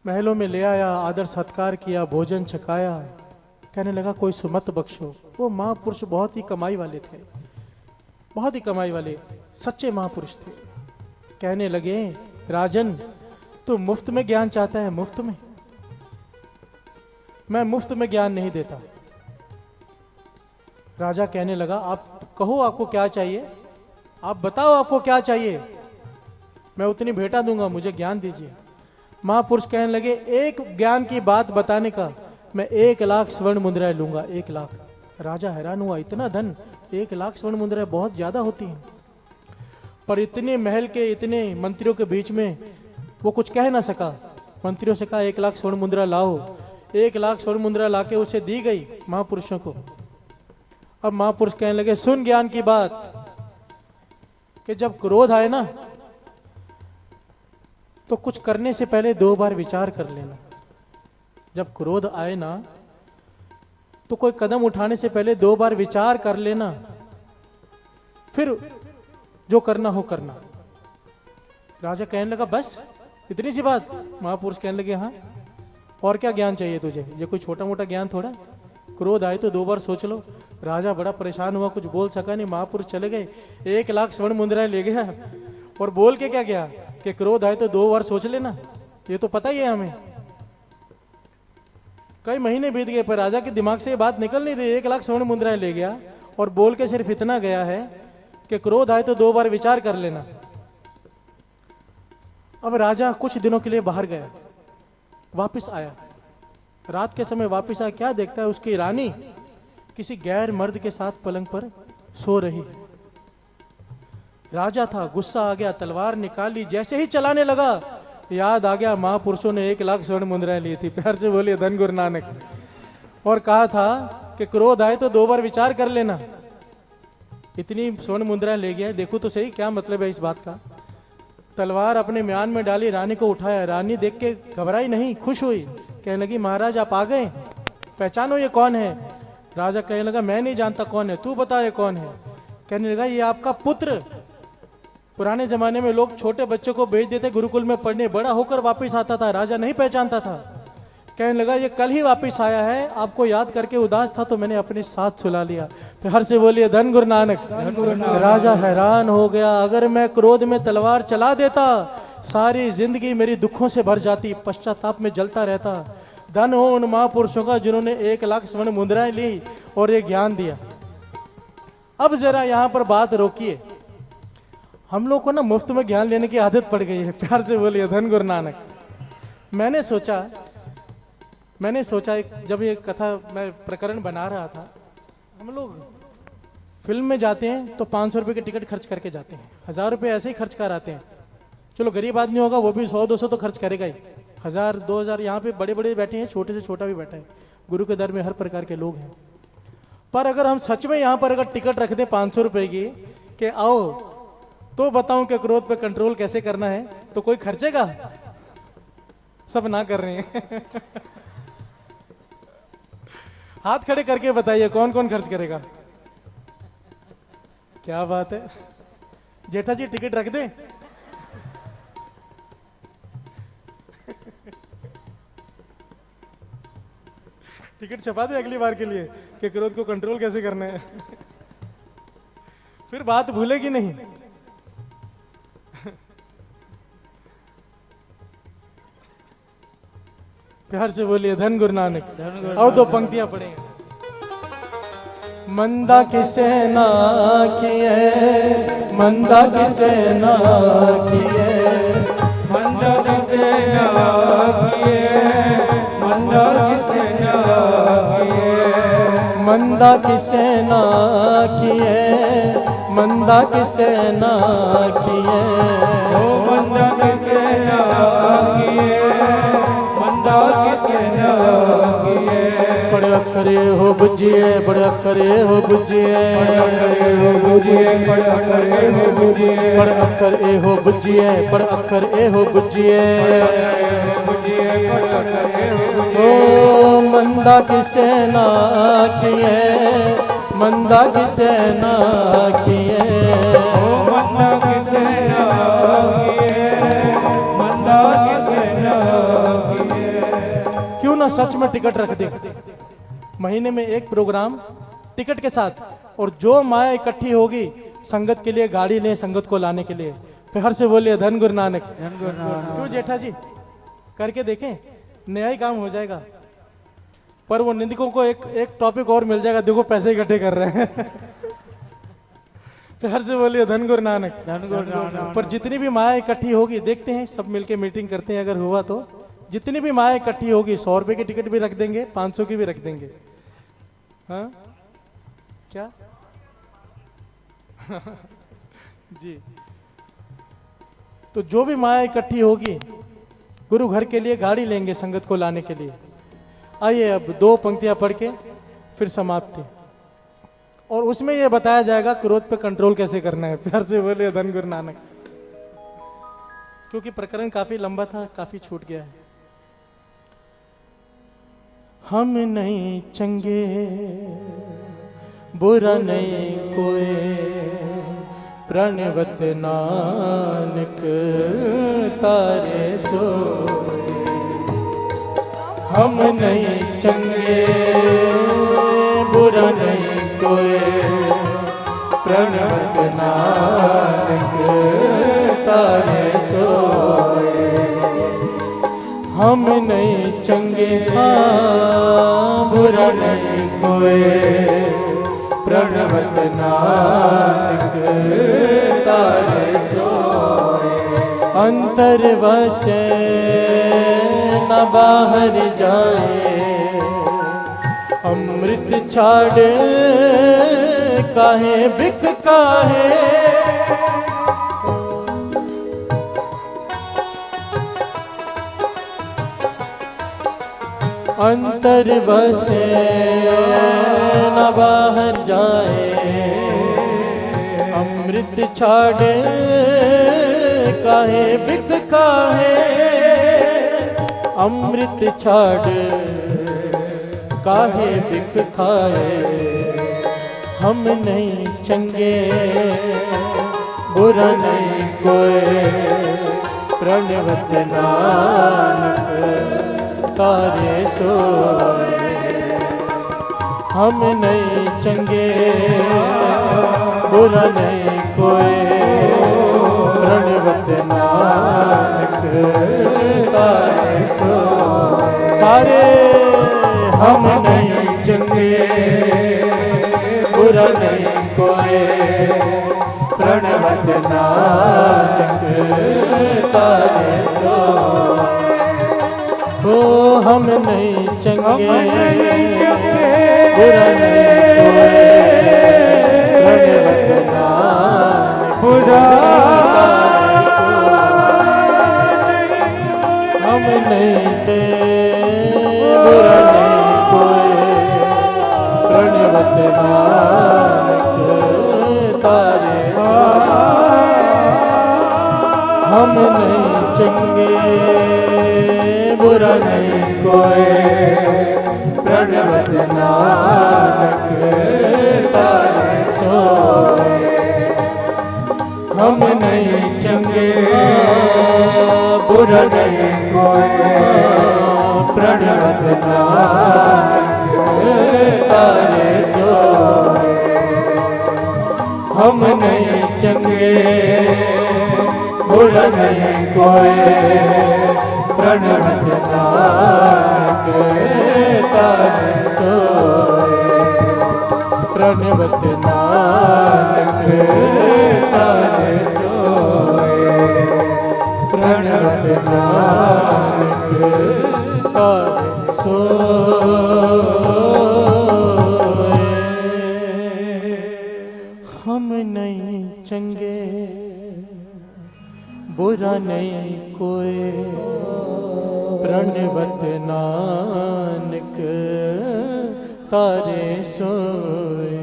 महलों में ले आया, आदर सत्कार किया, भोजन छकाया, कहने लगा कोई सुमत बख्शो। वो महापुरुष बहुत ही कमाई वाले थे, बहुत ही कमाई वाले सच्चे महापुरुष थे। कहने लगे राजन, तू मुफ्त में ज्ञान चाहता है? मुफ्त में? मैं मुफ्त में ज्ञान नहीं देता। राजा कहने लगा आप कहो आपको क्या चाहिए, आप बताओ आपको क्या चाहिए, मैं उतनी भेंटा दूंगा, मुझे ज्ञान दीजिए। महापुरुष कहने लगे एक ज्ञान की बात बताने का मैं 1 लाख स्वर्ण मुद्राएं लूंगा, 1 लाख। राजा हैरान हुआ, इतना धन? 1 लाख स्वर्ण मुद्राएं बहुत ज्यादा होती हैं, पर इतने महल के, इतने मंत्रियों के बीच में वो कुछ कह ना सका। मंत्रियों से कहा 1 लाख स्वर्ण मुद्रा लाओ। 1 लाख स्वर्ण मुद्रा लाके उसे दी गई महापुरुषों को। अब महापुरुष कहने लगे सुन ज्ञान की बात, कि जब क्रोध आए ना तो कुछ करने से पहले 2 बार विचार कर लेना। जब क्रोध आए ना तो कोई कदम उठाने से पहले 2 बार विचार कर लेना, फिर जो करना हो करना। राजा कहने लगा बस इतनी सी बात? महापुरुष कहने लगे हाँ, और क्या ज्ञान चाहिए तुझे? ये कोई छोटा मोटा ज्ञान थोड़ा, क्रोध आए तो 2 बार सोच लो, राजा बड़ा परेशान हुआ, कुछ बोल सका नहीं। महापुरुष चले गए, 1 लाख स्वर्ण मुद्राएं ले गया और बोल के क्या गया कि क्रोध आए तो 2 बार सोच लेना, ये तो पता ही है हमें। कई महीने बीत गए पर राजा के दिमाग से ये बात निकल नहीं रही। 1 लाख स्वर्ण मुद्राएं ले गया और बोल के सिर्फ इतना गया है कि क्रोध आए तो 2 बार विचार कर लेना। अब राजा कुछ दिनों के लिए बाहर गया, वापस आया। रात के समय वापस आया, क्या देखता है उसकी रानी किसी गैर मर्द के साथ पलंग पर सो रही है। राजा था, गुस्सा आ गया, तलवार निकाली, जैसे ही चलाने लगा याद आ गया महापुरुषों ने 1 लाख स्वर्ण मुद्राएं ली थी। प्यार से बोलिए धन गुरु नानक। और कहा था कि क्रोध आए तो 2 बार विचार कर लेना। इतनी स्वर्ण मुद्राएं ले गया, देखो तो सही क्या मतलब है इस बात का। तलवार अपने म्यान में डाली, रानी को उठाया। रानी देख के घबराई नहीं, खुश हुई, कहने लगी महाराज आप आ गए, पहचानो ये कौन है। राजा कहने लगा मैं नहीं जानता कौन है, तू बता ये कौन है। कहने लगा ये आपका पुत्र। पुराने जमाने में लोग छोटे बच्चों को भेज देते गुरुकुल में पढ़ने, बड़ा होकर वापस आता था, राजा नहीं पहचानता था। कहने लगा ये कल ही वापस आया है, आपको याद करके उदास था तो मैंने अपने साथ सुला लिया। फिर से बोलिए धन गुरु नानक। राजा हैरान हो गया, अगर मैं क्रोध में तलवार चला देता सारी जिंदगी मेरी दुखों से भर जाती, पश्चाताप में जलता रहता। धन हो उन महापुरुषों का जिन्होंने 1 लाख स्वर्ण मुद्राएं ली और ये ज्ञान दिया। अब जरा यहां पर बात रोकिए, हम लोग को ना मुफ्त में ज्ञान लेने की आदत पड़ गई है। प्यार से बोलिए धन गुरु नानक। मैंने सोचा जब ये कथा मैं प्रकरण बना रहा था, हम लोग फिल्म में जाते हैं तो 500 रुपए की टिकट खर्च करके जाते हैं, 1000 रुपए ऐसे ही खर्च कर आते हैं। चलो गरीब आदमी होगा वो भी 100-200 तो खर्च करेगा ही, 1000-2000। यहाँ पे बड़े बड़े बैठे हैं, छोटे से छोटा भी बैठा है, गुरु के दर में हर प्रकार के लोग हैं। पर अगर हम सच में यहाँ पर अगर टिकट रख दें 500 रुपए की कि आओ तो बताऊं कि क्रोध पे कंट्रोल कैसे करना है, तो कोई खर्चेगा? सब ना कर रहे हैं। हाथ खड़े करके बताइए कौन कौन खर्च करेगा? क्या बात है, जेठा जी टिकट रख दे। टिकट छपा दे अगली बार के लिए कि क्रोध को कंट्रोल कैसे करना है। फिर बात भूलेगी नहीं। प्यार से बोलिए धन गुरु नानक। और 2 पंक्तियां पढ़ेंगे। मंदा की सेना किए, मंदा की सेना किए, मंदा की सेना किए, मंदा की सेना किए, मंदा की सेना किए, मंदा की सेना किए, ओ मंदा की सेना किए, मंदा की सेना किए। बड़े अखरे हो बुझिए, बड़े अखरे हो बुझिए, बड़े अखरे हो बुझिए, बड़े अखर ए हो बुझिए, बड़े अखर ए हो बुझिए। ओ मंदा की सेना किए, मंदा की सेना किए, मंदा की सेना किए, मंदा की सेना किए। क्यों ना सच में टिकट रख दे, महीने में 1 प्रोग्राम टिकट के साथ, और जो माया इकट्ठी होगी संगत के लिए गाड़ी लें, संगत को लाने के लिए। फिर से बोलिए धन गुरु नानक। क्यों जेठा जी करके देखें, नया ही काम हो जाएगा। पर वो निंदकों को एक टॉपिक और मिल जाएगा, देखो पैसे इकट्ठे कर रहे हैं। फिर से बोलिए धन गुरु नानक। पर जितनी भी माया इकट्ठी होगी, देखते हैं सब मिलके मीटिंग करते हैं, अगर हुआ तो जितनी भी माया इकट्ठी होगी 100 रुपए की टिकट भी रख देंगे, 500 की भी रख देंगे। हाँ क्या जी। तो जो भी माया इकट्ठी होगी गुरु घर के लिए गाड़ी लेंगे संगत को लाने के लिए। आइए अब 2 पंक्तियां पढ़ के फिर समाप्ति, और उसमें यह बताया जाएगा क्रोध पे कंट्रोल कैसे करना है। प्यार से बोलिए धन गुरु नानक। क्योंकि प्रकरण काफी लंबा था, काफी छूट गया है। हम नहीं चंगे बुरा नहीं कोई, प्रणवत नानक तारे सो। हम नहीं चंगे बुरा नहीं कोई, प्रणवत नानक तारे सोए। हम नहीं चंगे बुरा नहीं कोई, प्रणवत नानक तारे सोए। अंतर वसे न बाहर जाए, अमृत छाड़ काहे बिख काहे। अंतर बसे न बाहर जाए, अमृत छाड़े काहे बिख काहे। अमृत छाड़ काहे बिख खाए। हम नहीं चंगे बुरा नहीं कोई, प्रणवत नानक तारे सोए। हम नहीं चंगे बुरा नहीं कोई, प्रणवत नानक तारे सोए। सारे हम नहीं चंगे बुरा नहीं कोई, प्रणवत नानक तारे सोए। हो हम नहीं चंगे बुरा नहीं कोई, प्रणवत नानक बुरा हम नहीं ते बुरा नहीं कोई, प्रणवत नानक तारे हम नहीं चंगे बुरा नहीं कोई, प्रणवत नानक तारे सोए। हम नहीं चंगे बुरा नहीं कोई, प्रणवत नानक तारे सोए। हम नहीं चंगे बुरा नहीं कोई, प्रणवत नानक तारे सोए। प्रणवत नानक तारे सोए। प्रणवत नानक तारे सोए। हम नहीं चंगे बुरा नहीं कोई, प्रणवत नानक तारे सोए।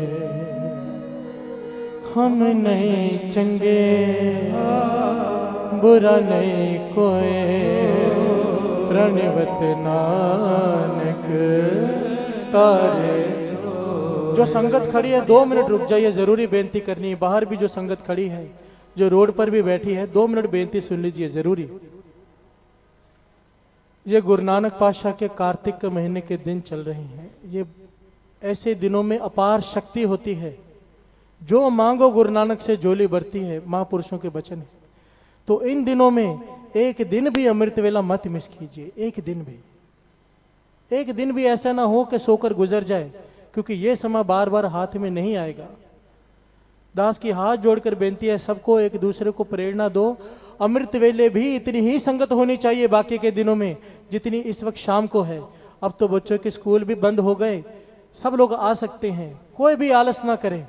हम नहीं चंगे बुरा नहीं कोई, प्रणवत नानक तारे। जो संगत खड़ी है 2 मिनट रुक जाइए, जरूरी बेनती करनी है। बाहर भी जो संगत खड़ी है, जो रोड पर भी बैठी है, 2 मिनट बेनती सुन लीजिए जरूरी। ये गुरु नानक पातशाह के कार्तिक के महीने के दिन चल रहे हैं। ये ऐसे दिनों में अपार शक्ति होती है। जो मांगो गुरु नानक से झोली भरती है, महापुरुषों के वचन है। तो इन दिनों में एक दिन भी अमृत वेला मत मिस कीजिए। एक दिन भी ऐसा ना हो कि सोकर गुजर जाए, क्योंकि ये समय बार बार हाथ में नहीं आएगा। दास की हाथ जोड़कर बेनती है, सबको एक दूसरे को प्रेरणा दो। अमृत वेले भी इतनी ही संगत होनी चाहिए बाकी के दिनों में जितनी इस वक्त शाम को है। अब तो बच्चों के स्कूल भी बंद हो गए, सब लोग आ सकते हैं, कोई भी आलस ना करें।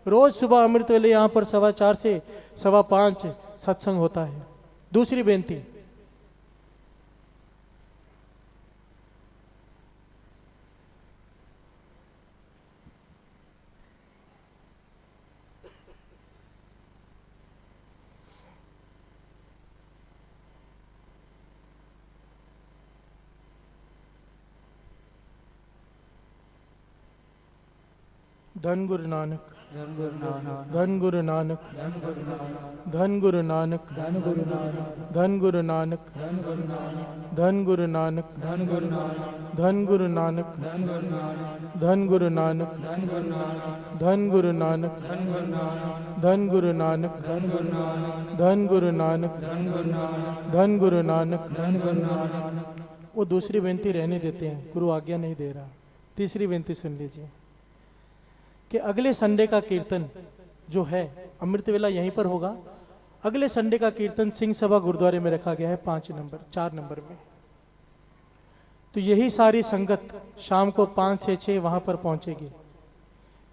रोज सुबह अमृत वेले यहाँ पर 4:15 से 5:15 सत्संग होता है। दूसरी बेनती, धन गुरु नानक। धन गुरु नानक, धन गुरु नानक, धन गुरु नानक, धन गुरु नानक, धन गुरु नानक, धन गुरु नानक, धन गुरु नानक, धन गुरु नानक, धन गुरु नानक, धन गुरु नानक। वो दूसरी बेनती रहने देते हैं, गुरु आज्ञा नहीं दे रहा। तीसरी बेनती सुन लीजिए कि अगले संडे का कीर्तन जो है अमृत वेला यहीं पर होगा। अगले संडे का कीर्तन सिंह सभा गुरुद्वारे में रखा गया है 4 नंबर में। तो यही सारी संगत शाम को 5, 6, 6 वहां पर पहुंचेगी।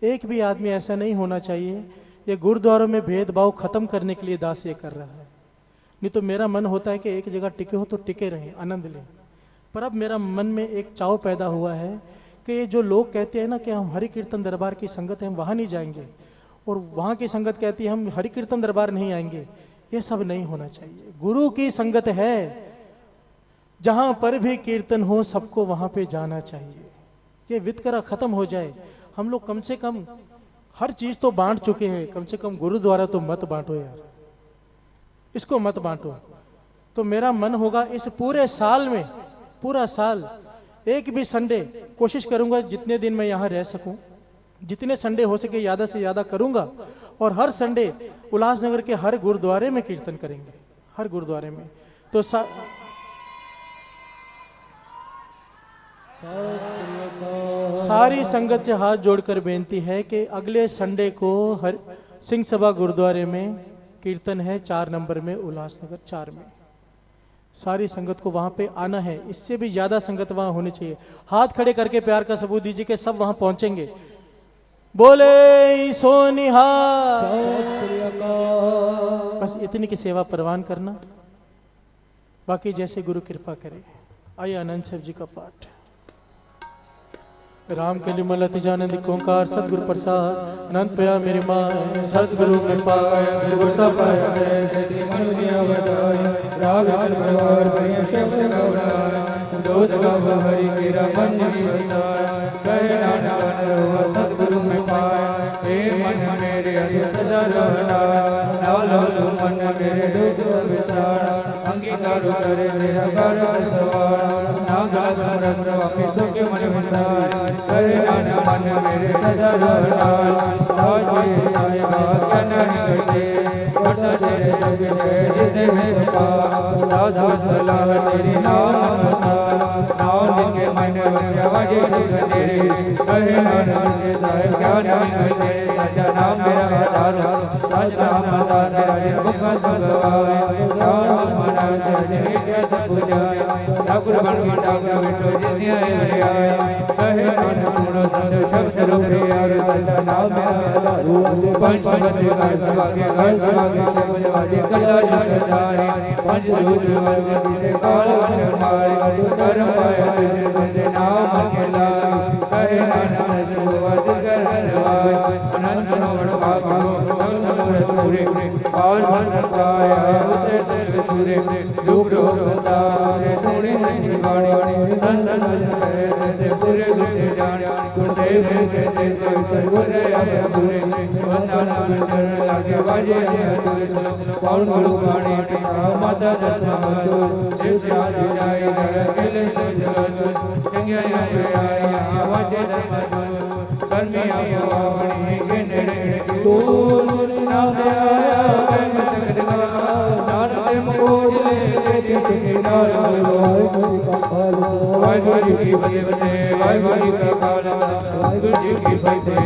एक भी आदमी ऐसा नहीं होना चाहिए। ये गुरुद्वारों में भेदभाव खत्म करने के लिए दास ये कर रहा है। नहीं तो मेरा मन होता है कि एक जगह टिके हो तो टिके रहें, आनंद लें। पर अब मेरा मन में एक चाव पैदा हुआ है कि ये जो लोग कहते हैं ना कि हम हरि कीर्तन दरबार की संगत है, हम वहाँ नहीं जाएंगे, और वहाँ की संगत कहती है हम हरि कीर्तन दरबार नहीं आएंगे, ये सब नहीं होना चाहिए। गुरु की संगत है, जहाँ पर भी कीर्तन हो सबको वहाँ पे जाना चाहिए। ये वितकरा खत्म हो जाए। हम लोग कम से कम हर चीज तो बांट चुके हैं, कम से कम गुरुद्वारा तो मत बांटो यार, इसको मत बांटो। तो मेरा मन होगा इस पूरे साल में, पूरा साल एक भी संडे कोशिश करूंगा जितने दिन मैं यहाँ रह सकूं, जितने संडे हो सके ज़्यादा से ज़्यादा करूंगा। और हर संडे उल्लासनगर के हर गुरुद्वारे में कीर्तन करेंगे, हर गुरुद्वारे में। तो सारी संगत से हाथ जोड़कर बेनती है कि अगले संडे को हर सिंह सभा गुरुद्वारे में कीर्तन है 4 नंबर में, उल्लासनगर 4 में। सारी संगत को वहां पे आना है। इससे भी ज्यादा संगत वहां होनी चाहिए। हाथ खड़े करके प्यार का सबूत दीजिए कि सब वहां पहुंचेंगे। बोले सोनिहार। बस इतनी की सेवा परवान करना, बाकी जैसे गुरु कृपा करे। आइए आनंद साहब जी का पाठ। राम के लिए मलति जानंद ओंकार सतगुरु प्रसाद अनंत पया मेरी माँ सतगुरु में पाए गुरुता पाए से मन दिया बताए राग परिवार भैया शब्द गौराया दूध गाव हरि केरा मन जी बसाया कहे नानक हुआ सतगुरु में पाए हे मन मेरे अधे सदा रहना नालो मन मेरे दुख विसारा अंगीकार करे मेरा कार्य सवारा नागा सरस स्वामी सुख मन विसारा करे नानक मन मेरे सदा रहना साजे साहिबा क्या नहीं करते बता तेरे जग से जितने में पा दास सलाह तेरी नाम मसाला नाम लेके मन वस्या वाजे तेरे कहे नानक के साहिब क्या नहीं करते सच्चा नाम मेरा आधार सच नाम आधार मेरा मुख भगवान नाम मना से कैसे पूजाए ठाकुर बन के ठाकुर बिटो जितिया आए कहे नानक सुनो संत शब्द रूप यार सच्चा नाम मेरा आधार पंच मत का सभा के घर सभा के शब्द वाजे कला जग जाए पंच रुद्र वर्ष तेरे काल वन मारे कर्म पाया तेरे से नाम के लाए कहे नानक सुवद करवाए अनंत नमन बाबा सब नमन पूरे काल वन पाया उतर से सूरे दुख रोग सतारे सोने से वाणी संत संत से पूरे दुख जाने सुनते के ते सर्वरे आया पूरे वंदना चरण लागे बाजे अतुल कौन गुरु वाणी माता दत्ता शिव साधु जाय अकेले से जगत संज्ञा आया वाजे कर्मी आवाणी के नेड़े तू नाम आया कर्म सकत का नाम मोड़ले देती नार वाहिगुरु की बंदे वाहिगुरु का खालसा वाहिगुरु जी की फतेह